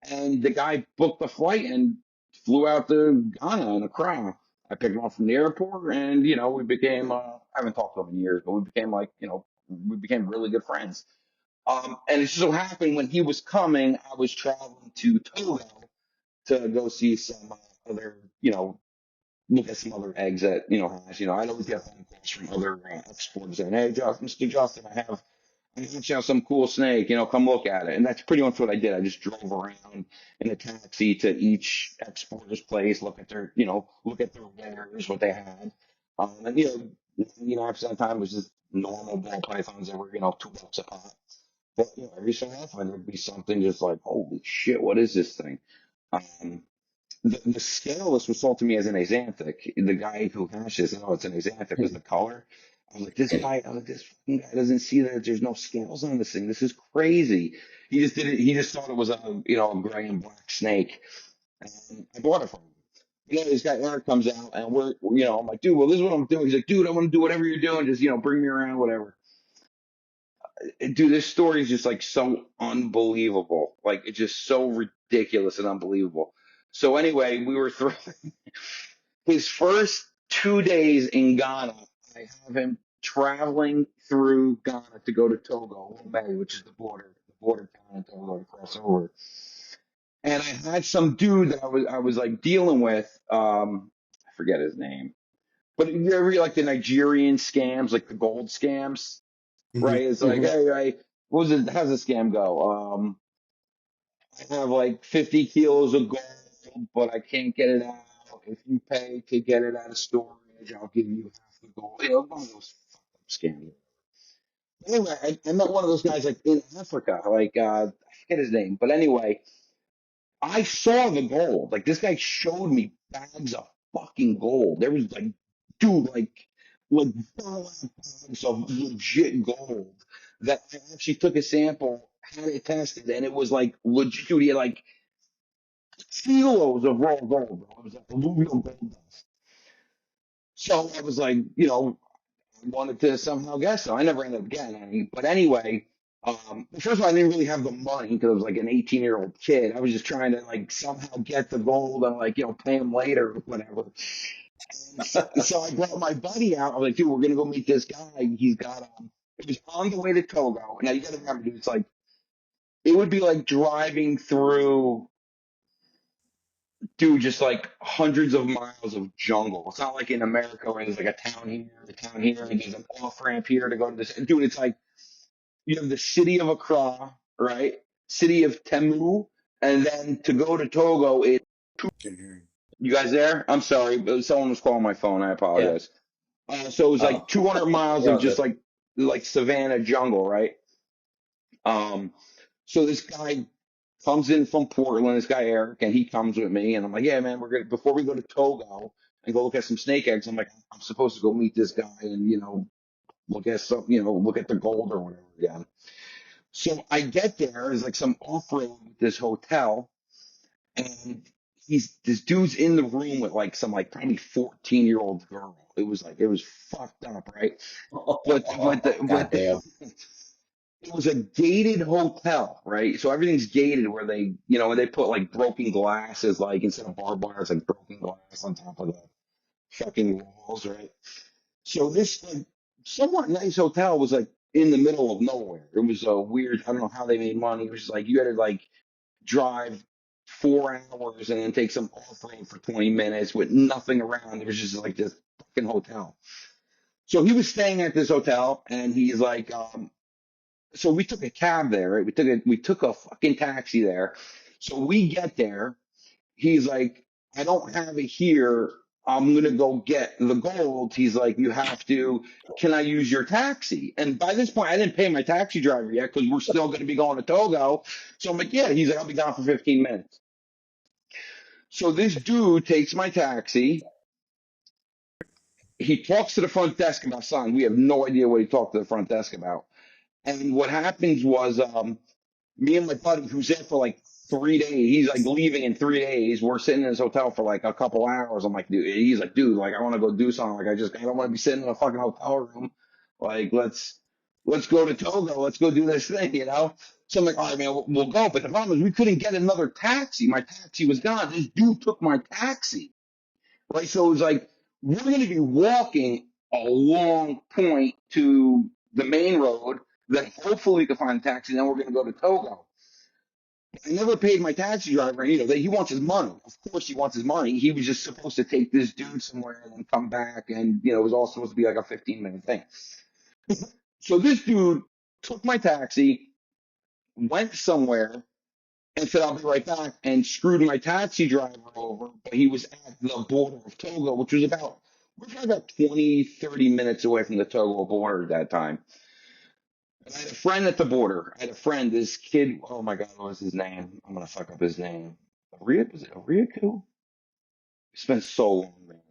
Speaker 2: And the guy booked the flight and flew out to Ghana in a crowd. I picked him up from the airport, and we became. I haven't talked to him in years, but we became we became really good friends. And it just so happened when he was coming, I was traveling to Togo to go see some other, look at some other eggs that has. I always get phone calls from other exporters saying, "Hey, Mr. Justin, I have some cool snake. Come look at it." And that's pretty much what I did. I just drove around in a taxi to each exporter's place, look at their wares, what they had, and 99% of the time it was just normal ball pythons that were $2 a pop. But every so often there'd be something just like, holy shit, what is this thing? Um, the scaleless was sold to me as an axanthic. The guy who hashes, it's an axanthic because the color. I was like, this fucking guy doesn't see that there's no scales on this thing. This is crazy. He just did it. He just thought it was a gray and black snake. And I bought it from him. This guy Eric comes out, and I'm like, dude, well, this is what I'm doing. He's like, dude, I want to do whatever you're doing. Just, bring me around, whatever. Dude, this story is just like so unbelievable. Like, it's just so ridiculous and unbelievable. So anyway, we were his first 2 days in Ghana. I have him traveling through Ghana to go to Togo, Bay, which is the border town in Togo to cross over. And I had some dude that I was like dealing with. I forget his name, but you ever like the Nigerian scams, like the gold scams,
Speaker 3: Mhm.
Speaker 2: right? It's like,
Speaker 1: Hmm.
Speaker 2: hey, what was it? How's the scam go? I have like 50 kilos of gold, but I can't get it out. If you pay to get it out of storage, I'll give you half the gold. One of those fucked up scams. Anyway, I met one of those guys like in Africa, like I forget his name, but anyway, I saw the gold. Like this guy showed me bags of fucking gold. There was like, dude, like bags of legit gold that I actually took a sample, had it tested, and it was like legit. Dude, he had like kilos of raw gold, bro. It was like alluvial gold dust. So I was like, I wanted to somehow guess. So I never ended up getting any. But anyway, First of all, I didn't really have the money because I was like an 18-year-old kid. I was just trying to like somehow get the gold and like, pay him later or whatever. So I brought my buddy out. I was like, dude, we're gonna go meet this guy. He's got it was on the way to Togo. Now you gotta remember, dude, it's like it would be like driving through, dude, just like hundreds of miles of jungle. It's not like in America where there's like a town here, and there's an off ramp here to go to this. Dude, it's like you have the city of Accra, right? City of Temu, and then to go to Togo,
Speaker 3: Can hear you.
Speaker 2: you guys there? I'm sorry, but someone was calling my phone. I
Speaker 1: Yeah.
Speaker 2: apologize. So it was like
Speaker 1: Oh,
Speaker 2: 200 miles
Speaker 1: you're
Speaker 2: of
Speaker 1: all
Speaker 2: just
Speaker 1: good.
Speaker 2: like savannah jungle, right? Um, so this guy comes in from Portland, this guy Eric, and he comes with me, and I'm like, yeah, man, we're gonna before we go to Togo and go look at some snake eggs. I'm like, I'm supposed to go meet this guy and look at some, look at the gold or whatever again. So I get there, there's like some off road with this hotel, and he's this dude's in the room with like some like probably 14-year-old girl. It was fucked up, right? But
Speaker 1: God damn.
Speaker 2: it was a gated hotel, right? So everything's gated where they put like broken glasses, like instead of barbed wire, it's like broken glass on top of the fucking walls, right? So this like somewhat nice hotel was like in the middle of nowhere. It was a weird. I don't know how they made money. It was just like you had to like drive 4 hours and then take some off road for 20 minutes with nothing around. It was just like this fucking hotel. So he was staying at this hotel, and he's like, so we took a cab there, right? We took a fucking taxi there. So we get there. He's like, I don't have it here. I'm gonna go get the gold. He's like, you have to. Can I use your taxi? And by this point, I didn't pay my taxi driver yet because we're still gonna be going to Togo. So I'm like, yeah. He's like, I'll be down for 15 minutes. So this dude takes my taxi. He talks to the front desk about something. We have no idea what he talked to the front desk about. And what happens was, me and my buddy who's there for like 3 days, he's like leaving in 3 days. We're sitting in his hotel for like a couple hours. I'm like, dude, he's like, dude, like I want to go do something. Like I don't want to be sitting in a fucking hotel room. Like let's go to Togo. Let's go do this thing. So I'm like, all right, man, we'll go. But the problem is we couldn't get another taxi. My taxi was gone. This dude took my taxi. Right. So it was like, we're going to be walking a long point to the main road. Then hopefully we can find a taxi. Then we're going to go to Togo. I never paid my taxi driver. He wants his money. Of course, he wants his money. He was just supposed to take this dude somewhere and then come back, and it was all supposed to be like a 15-minute thing. So this dude took my taxi, went somewhere, and said, "I'll be right back," and screwed my taxi driver over. But he was at the border of Togo, which was we're probably about 20, 30 minutes away from the Togo border at that time. And I had a friend at the border. I had a friend, this kid. Oh my God, what was his name? I'm gonna fuck up his name. Was it Ariaku? It's been so long, man.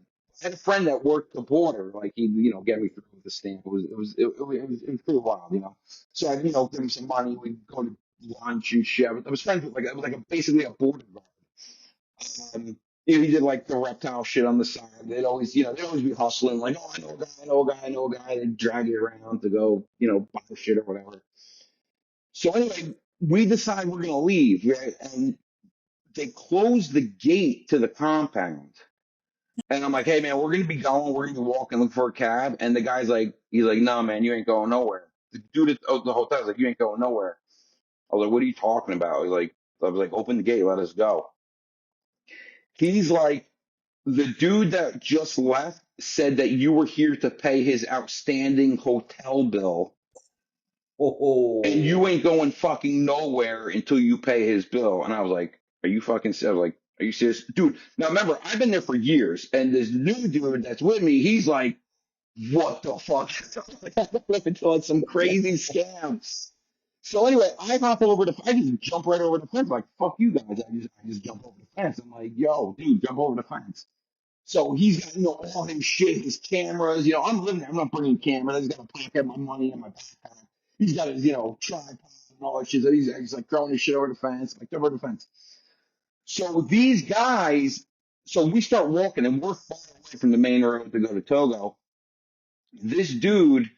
Speaker 2: I had a friend that worked the border. Like he, get me through with the stamp. It was pretty wild. So I, give him some money. We'd go to lunch and shit. I was friends with basically a border guard. He did like the reptile shit on the side. They'd always be hustling, like, oh, I know a guy, I know a guy, I know a guy. They'd drag you around to go, buy shit or whatever. So anyway, we decide we're gonna leave, right? And they close the gate to the compound. And I'm like, hey man, we're gonna be going, we're gonna be walking, looking for a cab. And the guy's like, he's like, nah, man, you ain't going nowhere. The dude at the hotel's like, you ain't going nowhere. I was like, what are you talking about? I was like, open the gate, let us go. He's like, the dude that just left said that you were here to pay his outstanding hotel bill, and you
Speaker 1: Oh,
Speaker 2: ain't going fucking nowhere until you pay his bill. And I was like, are you fucking serious? I was like, are you serious? Dude, now remember, I've been there for years, and this new dude that's with me, he's like, what the fuck? I've been on some crazy scams. So anyway, I just jump right over the fence, like, fuck you guys. I just jump over the fence. I'm like, yo, dude, jump over the fence. So he's got, all his shit, his cameras. I'm living there. I'm not bringing cameras. He's got a pack my money in my backpack. He's got his, tripod and all that shit. So he's like throwing his shit over the fence, like over the fence. So these guys, so we start walking, and we're far away from the main road to go to Togo. This dude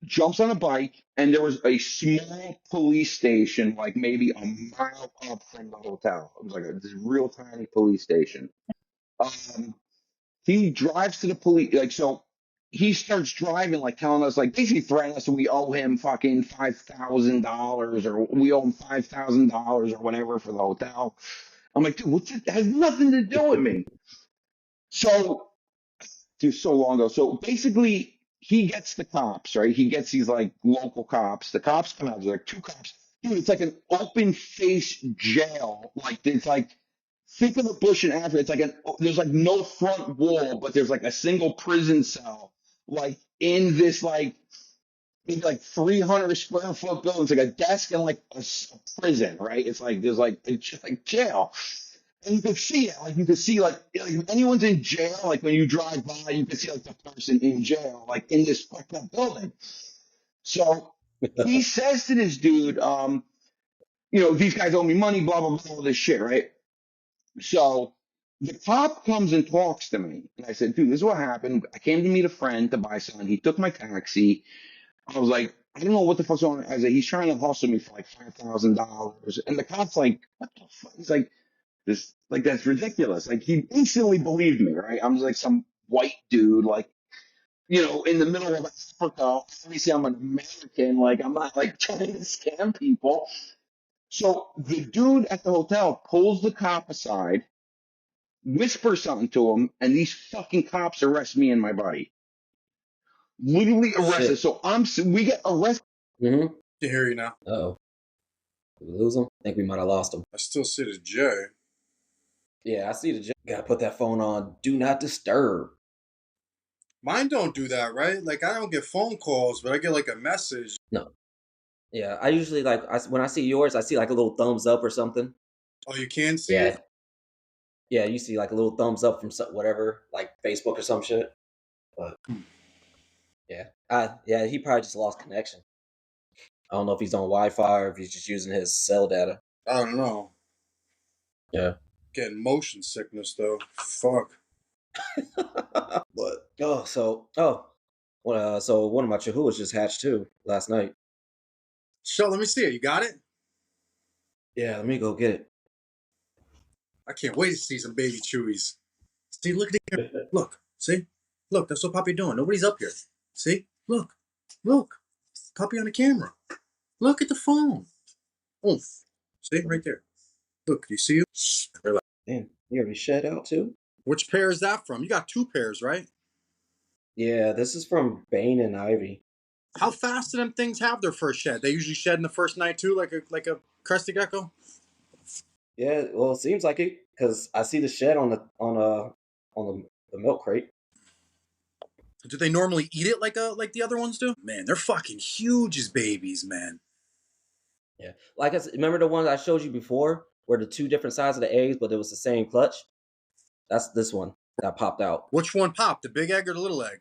Speaker 2: jumps on a bike, and there was a small police station, like maybe a mile up from the hotel. It was like this real tiny police station. Um, he drives to the police, like, so he starts driving, like telling us, like basically threatening us that we owe him fucking $5,000 or we owe him $5,000 or whatever for the hotel. I'm like, dude, what's that? That has nothing to do with me. So, dude, so long ago. So basically, he gets the cops, right? He gets these like local cops. The cops come out. There's like two cops. Dude, it's like an open face jail. Like it's like think of the Bush and after. It's like there's like no front wall, but there's like a single prison cell, like in this like maybe like 300 square foot building. It's like a desk and like a prison, right? It's like there's like it's just like jail. And you can see it, like you can see, like if anyone's in jail, like when you drive by, you can see like the person in jail, like in this fucked up building. So he says to this dude, these guys owe me money, blah blah blah, all this shit, right? So the cop comes and talks to me, and I said, dude, this is what happened. I came to meet a friend to buy something. He took my taxi. I was like, I don't know what the fuck's going on. I was like, he's trying to hustle me for like $5,000, and the cop's like, what the fuck? He's like. This like that's ridiculous. Like he instantly believed me, right? I'm just like some white dude, like in the middle of Africa. Obviously, I'm an American. Like I'm not like trying to scam people. So the dude at the hotel pulls the cop aside, whispers something to him, and these fucking cops arrest me and my buddy. Literally arrested.
Speaker 1: Shit.
Speaker 2: So we get arrested.
Speaker 1: Mm-hmm.
Speaker 3: I hear you now.
Speaker 1: Uh-oh. Did we lose him? I think we might have lost him.
Speaker 3: I still see the J.
Speaker 1: Yeah, I see the j. Gotta put that phone on Do Not Disturb.
Speaker 3: Mine don't do that, right? Like I don't get phone calls, but I get like a message.
Speaker 1: No. Yeah, I usually when I see yours, I see like a little thumbs up or something.
Speaker 3: Oh, you can see
Speaker 1: Yeah.
Speaker 3: it?
Speaker 1: Yeah, you see like a little thumbs up from whatever, like Facebook or some shit. But yeah, he probably just lost connection. I don't know if he's on Wi-Fi or if he's just using his cell data.
Speaker 3: I don't know.
Speaker 1: Yeah.
Speaker 3: Getting motion sickness though. Fuck.
Speaker 1: But so one of my chihuahuas just hatched too last night.
Speaker 3: So let me see it. You got it?
Speaker 1: Yeah, let me go get it.
Speaker 3: I can't wait to see some baby chewies. See, look at the camera. Look. See? Look, that's what Poppy doing. Nobody's up here. See? Look. Look. Poppy on the camera. Look at the phone. Oh. See? Right there. Look, do you see it? Relax.
Speaker 1: Damn, you already shed out too?
Speaker 3: Which pair is that from? You got two pairs, right?
Speaker 1: Yeah, this is from Bane and Ivy.
Speaker 3: How fast do them things have their first shed? They usually shed in the first night too, like a crested gecko?
Speaker 1: Yeah, well, it seems like it because I see the shed on the milk crate.
Speaker 3: Do they normally eat it like the other ones do? Man, they're fucking huge as babies, man.
Speaker 1: Yeah, like remember the ones I showed you before, where the two different sides of the eggs, but it was the same clutch. That's this one that popped out.
Speaker 3: Which one popped? The big egg or the little egg?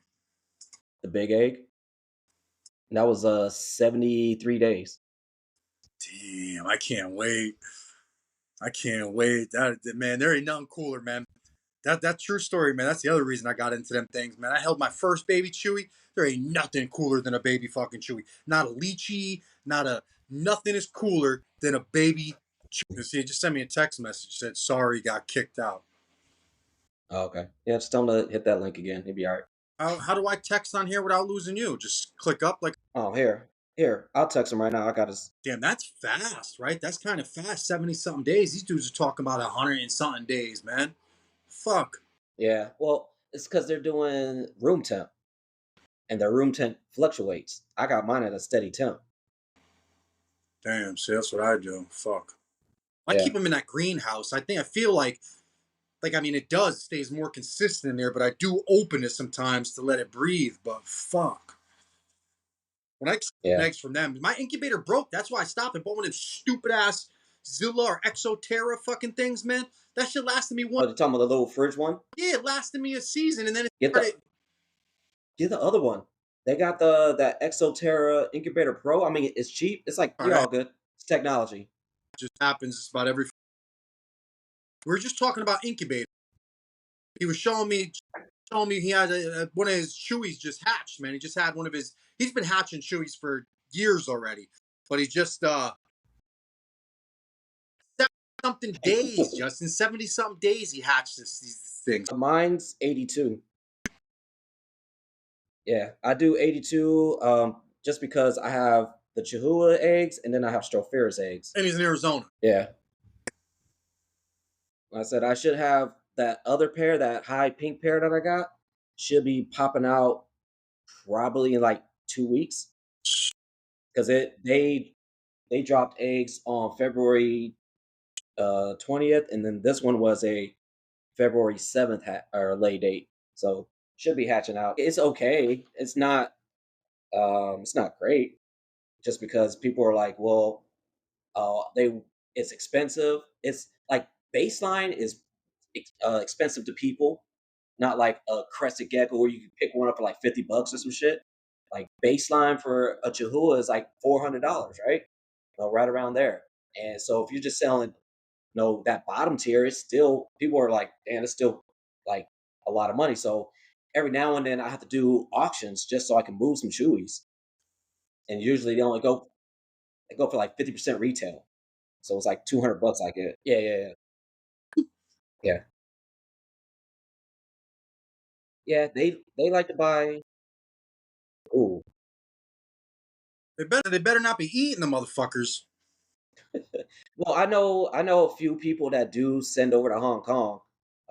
Speaker 1: The big egg. And that was 73 days.
Speaker 3: Damn, I can't wait. I can't wait. That man, there ain't nothing cooler, man. That true story, man. That's the other reason I got into them things, man. I held my first baby Chewy. There ain't nothing cooler than a baby fucking Chewy. Not a lychee, nothing is cooler than a baby Chewy. See, just sent me a text message said sorry, got kicked out.
Speaker 1: Oh, okay. Yeah, just tell him to hit that link again. He'll be all right.
Speaker 3: How do I text on here without losing you? Just click up like.
Speaker 1: Oh, here. I'll text him right now. I got his.
Speaker 3: Damn, that's fast, right? That's kind of fast. 70-something days. These dudes are talking about 100 and something days, man. Fuck.
Speaker 1: Yeah, well, it's because they're doing room temp, and their room temp fluctuates. I got mine at a steady temp.
Speaker 3: Damn, see, that's what I do. Fuck. I
Speaker 1: Yeah.
Speaker 3: keep them in that greenhouse. I feel like, I mean, it stays more consistent in there, but I do open it sometimes to let it breathe, but fuck. When I get eggs from them, my incubator broke. That's why I stopped and bought one of them stupid ass Zilla or Exoterra fucking things, man. That shit lasted me one.
Speaker 1: Oh, you're talking about the little fridge one?
Speaker 3: Yeah, it lasted me a season, and then it
Speaker 1: Get the other one. They got that Exoterra Incubator Pro. I mean, it's cheap. It's like you're all good. It's technology.
Speaker 3: It just happens about every. We were just talking about incubator. He was showing me told me he had one of his chewies just hatched, man. He just had one of his. He's been hatching chewies for years already, but he just 70 something days, Justin. 70 something days he hatched these things.
Speaker 1: Mine's 82. Yeah, I do 82 just because I have the Chihuahua eggs and then I have Stropharis eggs.
Speaker 3: And he's in Arizona.
Speaker 1: Yeah. Like I said I should have that other pair, that high pink pair that I got, should be popping out probably in like 2 weeks because they dropped eggs on February 20th, and then this one was a February 7th or lay date, so should be hatching out. It's okay. It's not great, just because people are like, well, they it's expensive. It's like baseline is expensive to people, not like a crested gecko where you can pick one up for like $50 or some shit. Like baseline for a Chihuahua is like $400, right? Right around there. And so if you're just selling, that bottom tier, it's still, people are like, damn, it's still like a lot of money. So every now and then I have to do auctions just so I can move some chewies. And usually they go for like 50% retail. So it's like $200 I get. Yeah, yeah, yeah. Yeah. Yeah, they like to buy. Ooh.
Speaker 3: They better not be eating the motherfuckers.
Speaker 1: Well, I know a few people that do send over to Hong Kong.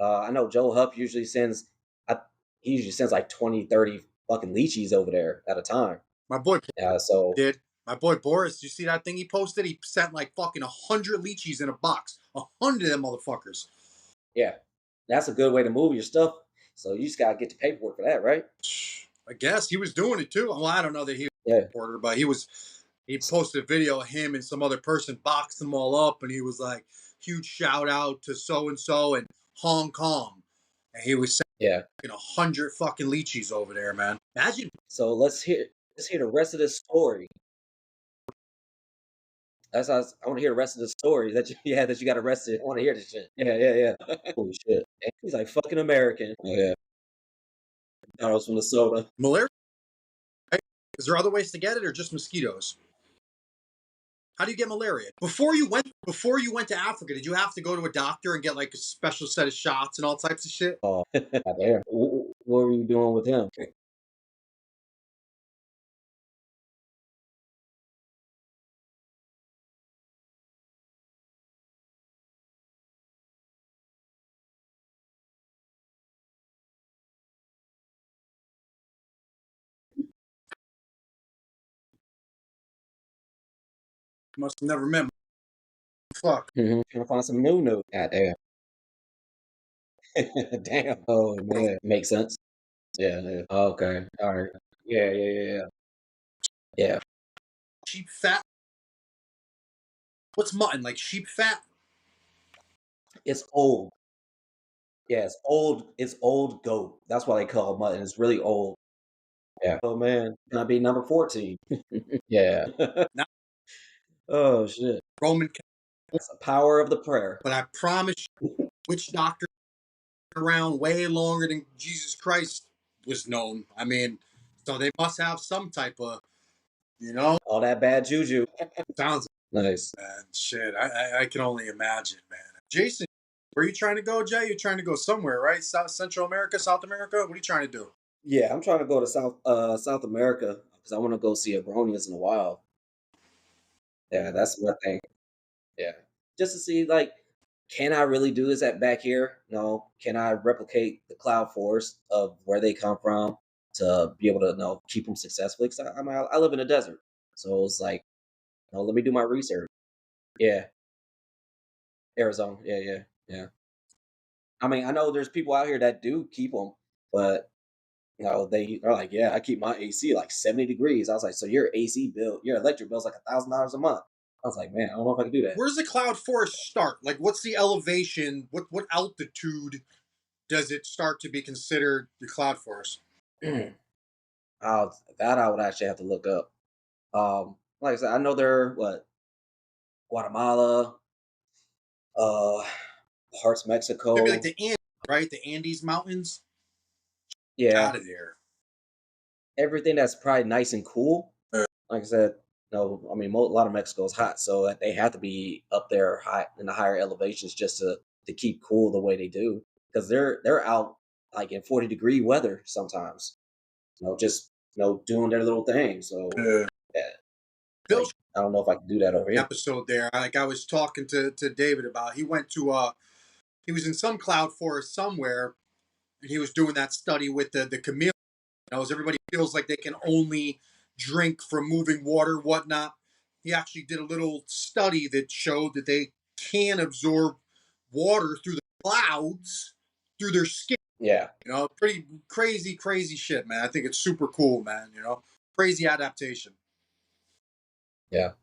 Speaker 1: I know Joe Hupp usually sends I, he usually sends like 20, 30 fucking lychees over there at a time.
Speaker 3: My boy
Speaker 1: So
Speaker 3: did. My boy Boris, you see that thing he posted? He sent like fucking 100 lychees in a box. 100 of them motherfuckers.
Speaker 1: yeah, that's a good way to move your stuff. So you just gotta get the paperwork for that, right?
Speaker 3: I guess he was doing it too. Well, I don't know that he was
Speaker 1: Yeah,
Speaker 3: a reporter, but he posted a video of him and some other person boxed them all up, and he was like, huge shout out to so and so in Hong Kong. And he was
Speaker 1: yeah.
Speaker 3: sending 100 fucking lychees over there, man. Imagine.
Speaker 1: So let's hear the rest of this story. I want to hear the rest of the story that you got arrested. I want to hear this shit. Yeah, yeah, yeah. Holy shit! And he's like fucking American. Oh yeah. Thought I was from Minnesota.
Speaker 3: Malaria? Is there other ways to get it or just mosquitoes? How do you get malaria? Before you went to Africa, did you have to go to a doctor and get like a special set of shots and all types of shit?
Speaker 1: Oh, damn. What were you doing with him?
Speaker 3: Must have never met. Fuck.
Speaker 1: Trying to find some new. God damn. Damn. Oh man, makes sense. Yeah, yeah. Okay. All right. Yeah, yeah, yeah, yeah. Yeah.
Speaker 3: Sheep fat. What's mutton? Like sheep fat?
Speaker 1: It's old. Yeah, it's old. It's old goat. That's why they call it mutton. It's really old. Yeah. Oh man, gonna be number 14. Yeah.
Speaker 3: Not
Speaker 1: Oh shit.
Speaker 3: Roman,
Speaker 1: That's the power of the prayer.
Speaker 3: but I promise you, witch doctor around way longer than Jesus Christ was known. I mean, so they must have some type of,
Speaker 1: All that bad juju.
Speaker 3: sounds.
Speaker 1: Nice.
Speaker 3: Man, shit, I can only imagine, man. Jason, where are you trying to go, Jay? You're trying to go somewhere, right? Central America, South America? What are you trying to do?
Speaker 1: Yeah, I'm trying to go to South America because I want to go see Abronius in the wild. Yeah, that's my thing. Yeah, just to see like, can I really do this at back here? No, can I replicate the cloud forest of where they come from to be able to keep them successfully? Because I live in a desert, so it's like, let me do my research. Yeah, Arizona. Yeah, yeah, yeah. I mean, I know there's people out here that do keep them, but they are like, yeah, I keep my AC like 70 degrees. I was like, so your AC bill, your electric bill's like $1,000 a month. I was like, man, I don't know if I can do that.
Speaker 3: Where does the cloud forest start? Like, what's the elevation? What altitude does it start to be considered the cloud forest?
Speaker 1: That I would actually have to look up. Like I said, I know they're what, Guatemala, uh, parts
Speaker 3: Maybe
Speaker 1: Mexico.
Speaker 3: like the Andes, right? The Andes Mountains.
Speaker 1: Yeah,
Speaker 3: Out of there.
Speaker 1: everything that's probably nice and cool.
Speaker 3: Uh,
Speaker 1: Like I said, no, I mean, a lot of Mexico is hot, so that they have to be up there high in the higher elevations just to keep cool the way they do, because they're out like in 40-degree weather sometimes. Just doing their little thing. So
Speaker 3: uh,
Speaker 1: yeah,
Speaker 3: Bill
Speaker 1: like I don't know if I can do that over here.
Speaker 3: episode there. Like I was talking to David about. He went to he was in some cloud forest somewhere, and he was doing that study with the chameleon. As everybody feels like they can only drink from moving water, whatnot. He actually did a little study that showed that they can absorb water through the clouds through their skin.
Speaker 1: Yeah,
Speaker 3: Pretty crazy, crazy shit, man. I think it's super cool, man. Crazy adaptation.
Speaker 1: yeah.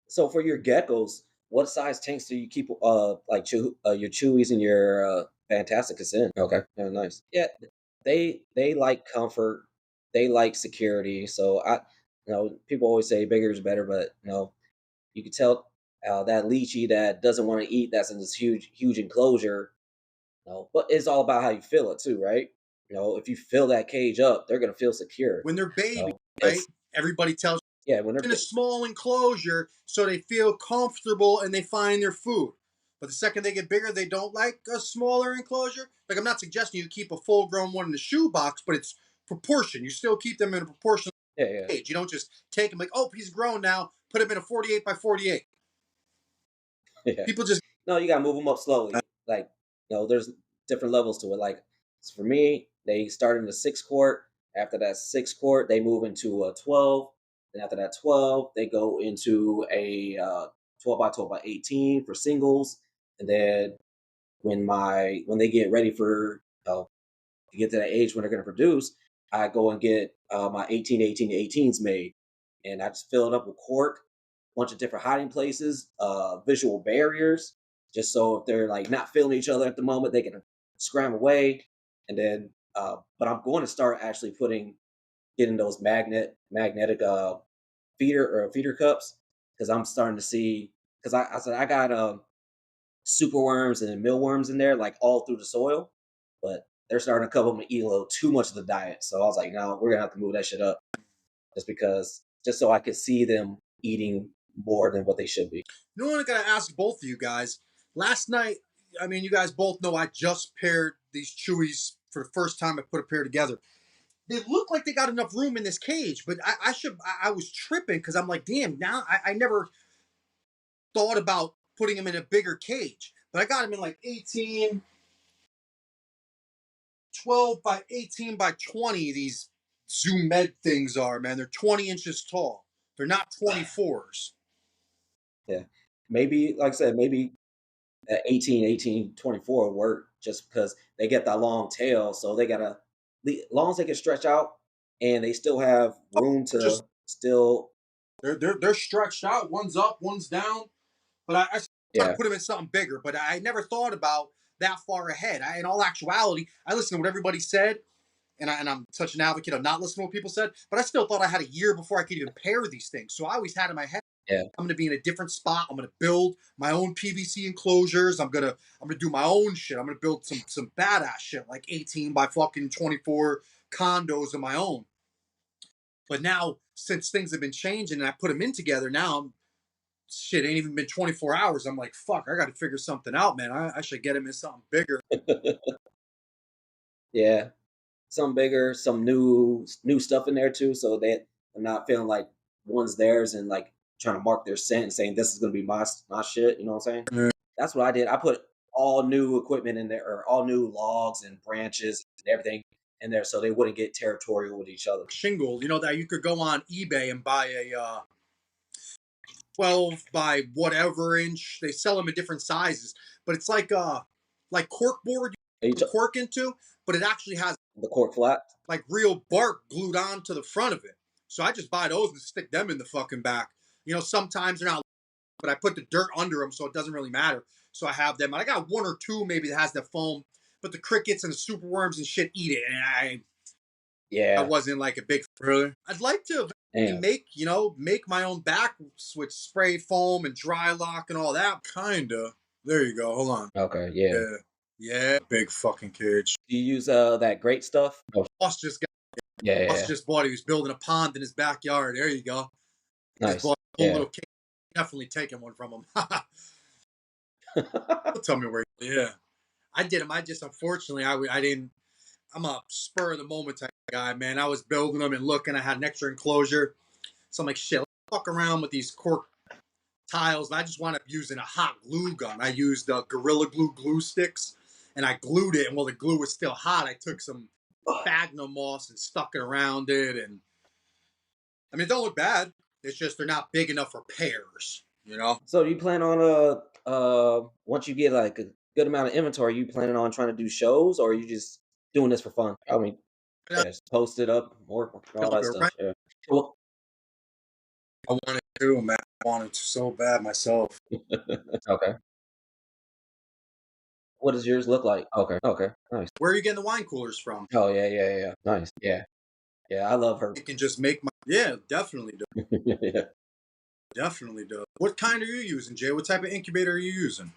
Speaker 1: So for your geckos, what size tanks do you keep? Like your chewies and your fantasticus in? Okay, yeah, nice. Yeah, they like comfort, they like security. So people always say bigger is better, but you can tell that lychee that doesn't want to eat, that's in this huge enclosure. But it's all about how you feel it too, right? If you fill that cage up, they're gonna feel secure.
Speaker 3: When they're babies, right?
Speaker 1: It's
Speaker 3: Everybody tells
Speaker 1: yeah when they're
Speaker 3: in a small enclosure so they feel comfortable and they find their food. But the second they get bigger, they don't like a smaller enclosure. Like I'm not suggesting you keep a full grown one in the shoebox, but it's proportion. You still keep them in a proportional
Speaker 1: yeah, yeah.
Speaker 3: age. You don't just take him like, oh, he's grown now, put him in a 48 by 48.
Speaker 1: Yeah.
Speaker 3: People just
Speaker 1: No, you gotta move them up slowly. Like, there's different levels to it. Like, for me, they start in the 6 quart. After that 6 quart, they move into a 12. Then after that 12, they go into a 12 by 12 by 18 for singles. And then when they get ready for to get to that age when they're going to produce, I go and get my 18 18 18s made, and I just fill it up with cork, bunch of different hiding places, visual barriers, just so if they're like not feeling each other at the moment, they can scram away. And then, but I'm going to start actually getting those magnetic feeder cups, because I'm starting to see, because I said I got superworms and mealworms in there, like all through the soil. But they're starting to couple them to eat a little too much of the diet. So I was like, no, we're gonna have to move that shit up, just so I could see them eating more than what they should be.
Speaker 3: I gotta ask both of you guys. Last night, I mean, you guys both know I just paired these chewies for the first time. I put a pair together. They look like they got enough room in this cage, but I was tripping because I'm like, damn, now I never thought about putting them in a bigger cage. But I got them in like 18, 12 by 18 by 20. These Zoom Med things are, man. They're 20 inches tall. They're not 24s.
Speaker 1: Yeah, maybe like I said, maybe at 18 18 24 will work, just because they get that long tail, so they gotta, as long as they can stretch out and they still have room
Speaker 3: Just
Speaker 1: to still.
Speaker 3: they're stretched out. One's up, one's down. But I try to
Speaker 1: Yeah,
Speaker 3: put them in something bigger. But I never thought about that far ahead. In all actuality, I listened to what everybody said, and I'm such an advocate of not listening to what people said. But I still thought I had a year before I could even pair these things. So I always had in my head,
Speaker 1: yeah.
Speaker 3: I'm going to be in a different spot. I'm going to build my own PVC enclosures. I'm gonna do my own shit. I'm going to build some badass shit like 18 by fucking 24 condos of my own. But now, since things have been changing and I put them in together, now shit ain't even been 24 hours. I'm like, fuck, I got to figure something out, man. I should get him in something bigger.
Speaker 1: Yeah, some bigger, some new stuff in there too, so that I'm not feeling like one's theirs and like trying to mark their scent and saying this is gonna be my shit. You know what I'm saying?
Speaker 3: Yeah.
Speaker 1: That's what I did. I put all new equipment in there, or all new logs and branches and everything in there, so they wouldn't get territorial with each other.
Speaker 3: Shingle, that you could go on eBay and buy a 12 by whatever inch. They sell them in different sizes, but it's like cork board
Speaker 1: And
Speaker 3: you put cork into, but it actually has
Speaker 1: the cork flat.
Speaker 3: like real bark glued onto the front of it. So I just buy those and stick them in the fucking back. Sometimes they're not, but I put the dirt under them so it doesn't really matter. So I have them. I got one or two maybe that has the foam, but the crickets and the superworms and shit eat it. And I
Speaker 1: Yeah,
Speaker 3: wasn't like a big really. I'd like to
Speaker 1: damn.
Speaker 3: make my own back with spray foam and dry lock and all that. Kinda. There you go. Hold on.
Speaker 1: Okay, yeah.
Speaker 3: Yeah. Yeah, big fucking cage.
Speaker 1: Do you use that great stuff? Oh,
Speaker 3: Boss just got.
Speaker 1: yeah, yeah,
Speaker 3: Boss
Speaker 1: yeah.
Speaker 3: just bought. He was building a pond in his backyard. There you go. Just
Speaker 1: Nice.
Speaker 3: bought a whole
Speaker 1: Yeah.
Speaker 3: little cage. Definitely taking one from him. He'll tell me where. Yeah, I did him. I just unfortunately I didn't. I'm a spur of the moment type of guy, man. I was building them and looking. I had an extra enclosure, so I'm like, shit. Let's fuck around with these cork tiles. And I just wound up using a hot glue gun. I used Gorilla Glue glue sticks, and I glued it. And while the glue was still hot, I took some sphagnum moss and stuck it around it. And I mean, it don't look bad. It's just they're not big enough for pairs, you know.
Speaker 1: So you plan on once you get like a good amount of inventory, you planning on trying to do shows, or are you just doing this for fun? I mean,
Speaker 3: I
Speaker 1: yeah, just post it up, more all
Speaker 3: keep
Speaker 1: that
Speaker 3: it
Speaker 1: stuff.
Speaker 3: right.
Speaker 1: Yeah. Cool.
Speaker 3: I wanted to, man. I wanted to so bad myself.
Speaker 1: Okay. What does yours look like? Okay. Okay. Nice.
Speaker 3: Where are you getting the wine coolers from?
Speaker 1: Oh yeah, yeah, yeah. Yeah. Nice. Yeah. Yeah. I love her.
Speaker 3: You can just make my. Yeah, definitely do.
Speaker 1: Yeah.
Speaker 3: Definitely do. What kind are you using, Jay? What type of incubator are you using?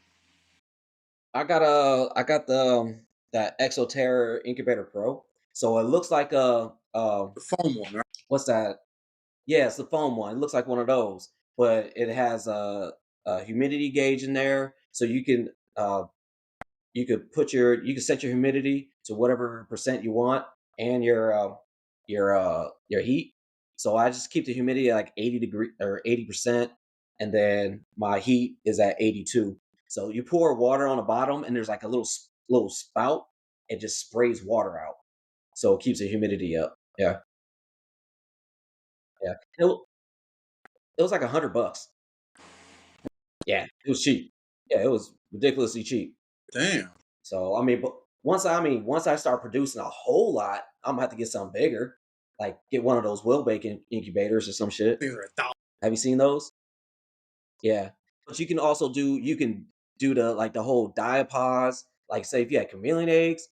Speaker 1: I got the that Exoterra Incubator Pro. So it looks like
Speaker 3: The foam one, right?
Speaker 1: what's that? Yeah, it's the foam one. It looks like one of those, but it has a humidity gauge in there, so you can set your humidity to whatever percent you want, and your heat. So I just keep the humidity at like 80 degree or 80%, and then my heat is at 82. So you pour water on the bottom, and there's like a little spout. It just sprays water out, so it keeps the humidity up. Yeah, yeah. It was like $100. Yeah, it was cheap. Yeah, it was ridiculously cheap.
Speaker 3: Damn.
Speaker 1: So but once I start producing a whole lot, I'm gonna have to get something bigger, like get one of those will bacon incubators or some shit.
Speaker 3: Things are $1,000.
Speaker 1: Have you seen those? Yeah, but you can do the like the whole diapause. Like say if you had chameleon eggs,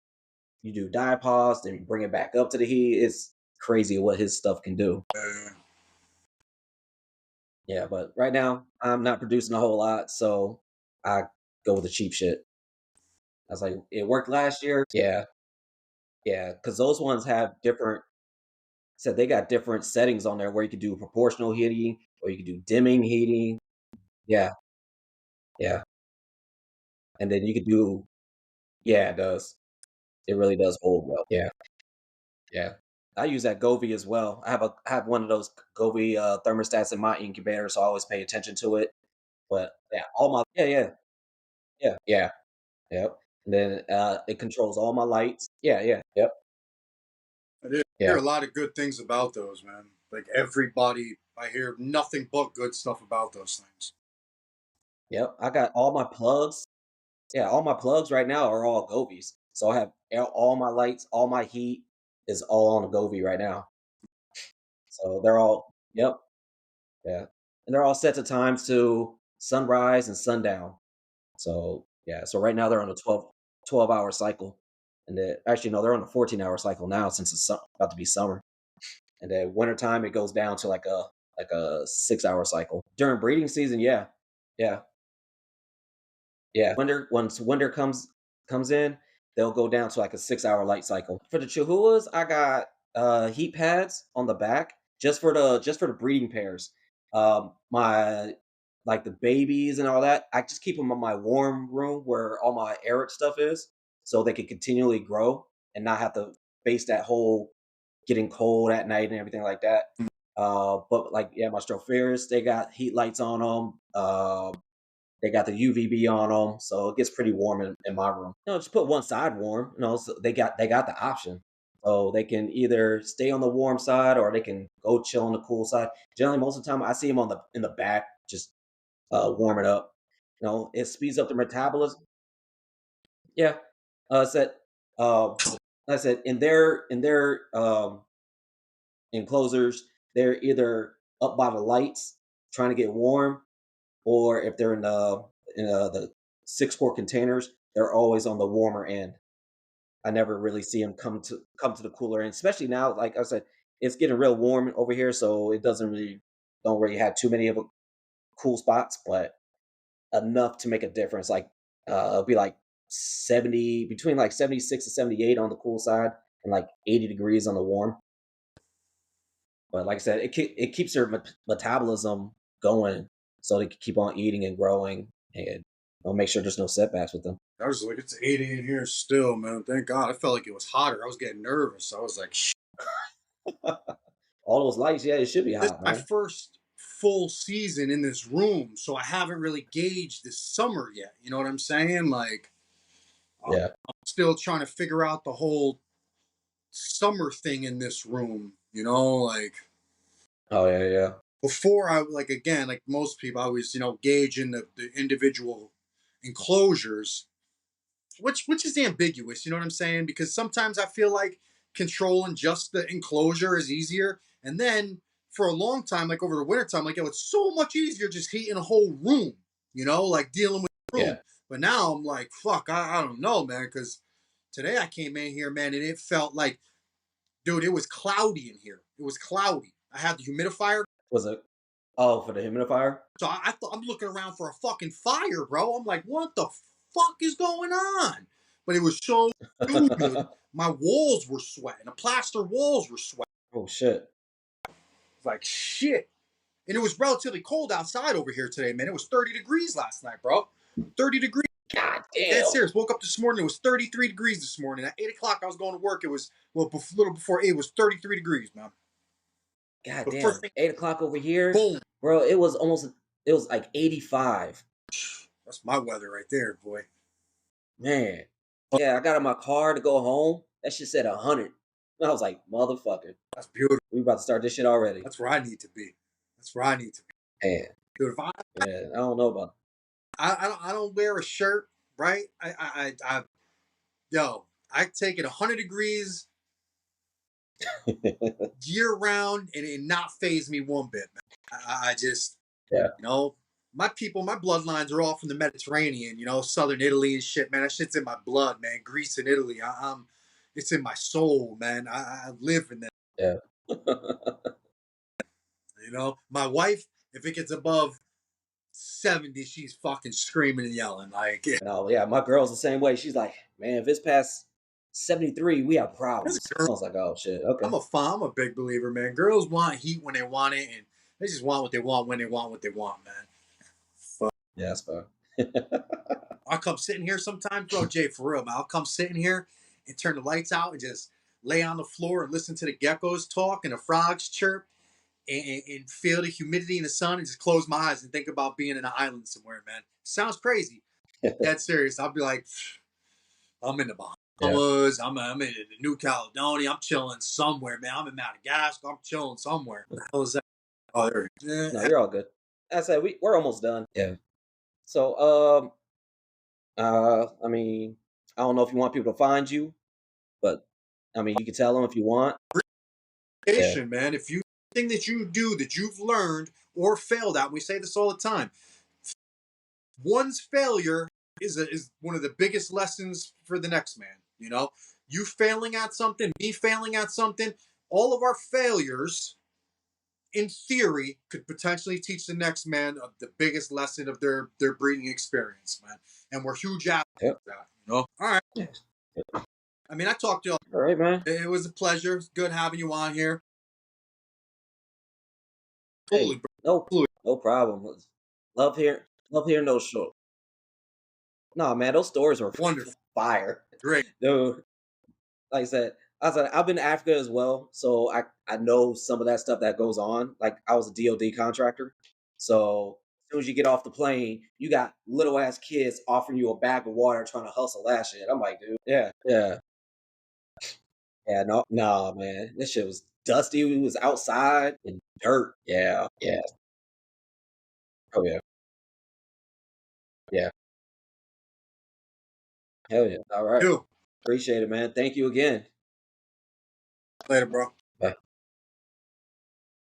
Speaker 1: you do diapause, then you bring it back up to the heat. It's crazy what his stuff can do. Yeah, but right now I'm not producing a whole lot, so I go with the cheap shit. I was like, it worked last year. Yeah, yeah, because those ones have different. Said they got different settings on there where you could do proportional heating or you could do dimming heating. Yeah, yeah, and then you could do. Yeah, it does. It really does hold well. Yeah, yeah. I use that Govee as well. I have one of those Govee thermostats in my incubator, so I always pay attention to it. But yeah, all my yeah. Yep. And then it controls all my lights. Yeah, yeah, yep,
Speaker 3: I hear
Speaker 1: yeah,
Speaker 3: a lot of good things about those, man. Like everybody, I hear nothing but good stuff about those things.
Speaker 1: yep. I got all my plugs. Yeah, all my plugs right now are all Govies. So I have all my lights, all my heat is all on a Govee right now. So they're all, yep, yeah. And they're all set to times to sunrise and sundown. So yeah, so right now they're on a 12 hour cycle. And then actually no, they're on a 14-hour cycle now since it's about to be summer. And then wintertime it goes down to like a 6-hour cycle. During breeding season, yeah. Yeah. Yeah, once winter comes in, they'll go down to like a 6-hour light cycle. For the Chihuahuas, I got heat pads on the back just for the breeding pairs. My like the babies and all that, I just keep them in my warm room where all my arid stuff is, so they can continually grow and not have to face that whole getting cold at night and everything like that. But like yeah, my Stropharis, they got heat lights on them. They got the UVB on them, so it gets pretty warm in my room. Just put one side warm. So they got the option, so they can either stay on the warm side or they can go chill on the cool side. Generally, most of the time, I see them on the in the back, just warm it up. It speeds up the metabolism. Yeah, said I said in their enclosures, they're either up by the lights trying to get warm, or if they're in the 6 quart containers, they're always on the warmer end. I never really see them come to the cooler end, especially now. Like I said, it's getting real warm over here, so it doesn't really don't really have too many of cool spots, but enough to make a difference. Like it'll be like between like 76 and 78 on the cool side, and like 80 degrees on the warm. But like I said, it keeps their metabolism going, so they can keep on eating and growing, and I'll make sure there's no setbacks with them.
Speaker 3: I was like, it's 80 in here still, man. Thank God. I felt like it was hotter. I was getting nervous. I was like, shit.
Speaker 1: All those lights, yeah, it should be
Speaker 3: This is
Speaker 1: hot,
Speaker 3: my
Speaker 1: man.
Speaker 3: first full season in this room, so I haven't really gauged this summer yet. You know what I'm saying? Like, I'm
Speaker 1: Yeah.
Speaker 3: still trying to figure out the whole summer thing in this room. You know, like
Speaker 1: Oh yeah, yeah.
Speaker 3: before I like again, like most people, I was gauge in the individual enclosures, which is ambiguous. You know what I'm saying? Because sometimes I feel like controlling just the enclosure is easier, and then for a long time, like over the winter time, like it's so much easier just heating a whole room. Like dealing with the room.
Speaker 1: Yeah.
Speaker 3: But now I'm like, fuck, I don't know, man, because today I came in here, man, and it felt like, dude, it was cloudy in here. It was cloudy. I had the humidifier.
Speaker 1: Was it? Oh, for the humidifier?
Speaker 3: So I thought I'm looking around for a fucking fire, bro. I'm like, what the fuck is going on? But it was so humid. My walls were sweating. The plaster walls were sweating.
Speaker 1: Oh shit.
Speaker 3: Like shit. And it was relatively cold outside over here today, man. It was 30 degrees last night, bro. 30 degrees.
Speaker 1: God
Speaker 3: Dead
Speaker 1: damn.
Speaker 3: serious. Woke up this morning. It was 33 degrees this morning. At 8 o'clock, I was going to work. It was, well, a little before 8, it was 33 degrees, man.
Speaker 1: God
Speaker 3: But first
Speaker 1: damn.
Speaker 3: thing,
Speaker 1: 8 o'clock over here,
Speaker 3: boom.
Speaker 1: bro. It was like 85.
Speaker 3: That's my weather right there, boy.
Speaker 1: Man. Yeah, I got in my car to go home. That shit said 100. I was like, motherfucker.
Speaker 3: That's beautiful.
Speaker 1: We about to start this shit already.
Speaker 3: That's where I need to be. That's where I need to be.
Speaker 1: Man.
Speaker 3: Dude, if
Speaker 1: Yeah, I don't know about
Speaker 3: I don't wear a shirt, right? Yo, I take it 100 degrees year round and it not phase me one bit, man. I just,
Speaker 1: Yeah.
Speaker 3: my people, my bloodlines are all from the Mediterranean, Southern Italy and shit, man. That shit's in my blood, man. Greece and Italy, it's in my soul, man. I live in that.
Speaker 1: Yeah.
Speaker 3: My wife, if it gets above 70, she's fucking screaming and yelling. Like,
Speaker 1: No, yeah, my girl's the same way. She's like, man, if it's past 73, we have problems. I was like, oh shit, okay.
Speaker 3: I'm a big believer, man. Girls want heat when they want it, and they just want what they want when they want what they want, man. Fuck.
Speaker 1: Yeah, that's fine.
Speaker 3: I'll come sitting here sometimes, bro, Jay, for real, man. I'll come sitting here and turn the lights out and just lay on the floor and listen to the geckos talk and the frogs chirp and feel the humidity in the sun and just close my eyes and think about being in an island somewhere, man. Sounds crazy. That's serious. I'll be like, I'm in the Bahamas. Yeah. I'm in New Caledonia. I'm chilling somewhere, man. I'm in Madagascar. I'm chilling somewhere. What the hell is that? Oh, there.
Speaker 1: No, you're all good. I said we're almost done. Yeah. So I mean, I don't know if you want people to find you, but I mean, you can tell them if you want.
Speaker 3: Yeah. Man, if you thing that you do that you've learned or failed at, we say this all the time. One's failure is one of the biggest lessons for the next man. You failing at something, me failing at something, all of our failures, in theory, could potentially teach the next man the biggest lesson of their breeding experience, man. And we're huge at that. All right.
Speaker 1: Yes.
Speaker 3: I mean, I talked to you.
Speaker 1: All right, man.
Speaker 3: It was a pleasure. It's good having you on here.
Speaker 1: Hey, no problem. Love hearing those shows. No, man, those stories were
Speaker 3: wonderful,
Speaker 1: fire.
Speaker 3: Great,
Speaker 1: dude. Like I said, I've been to Africa as well, so I know some of that stuff that goes on. Like I was a DoD contractor, so as soon as you get off the plane, you got little ass kids offering you a bag of water, trying to hustle that shit. I'm like, dude, yeah, no, man, this shit was dusty. We was outside in dirt. Yeah. Oh yeah. Yeah. Hell yeah. All right. Appreciate it, man. Thank you again.
Speaker 3: Later, bro.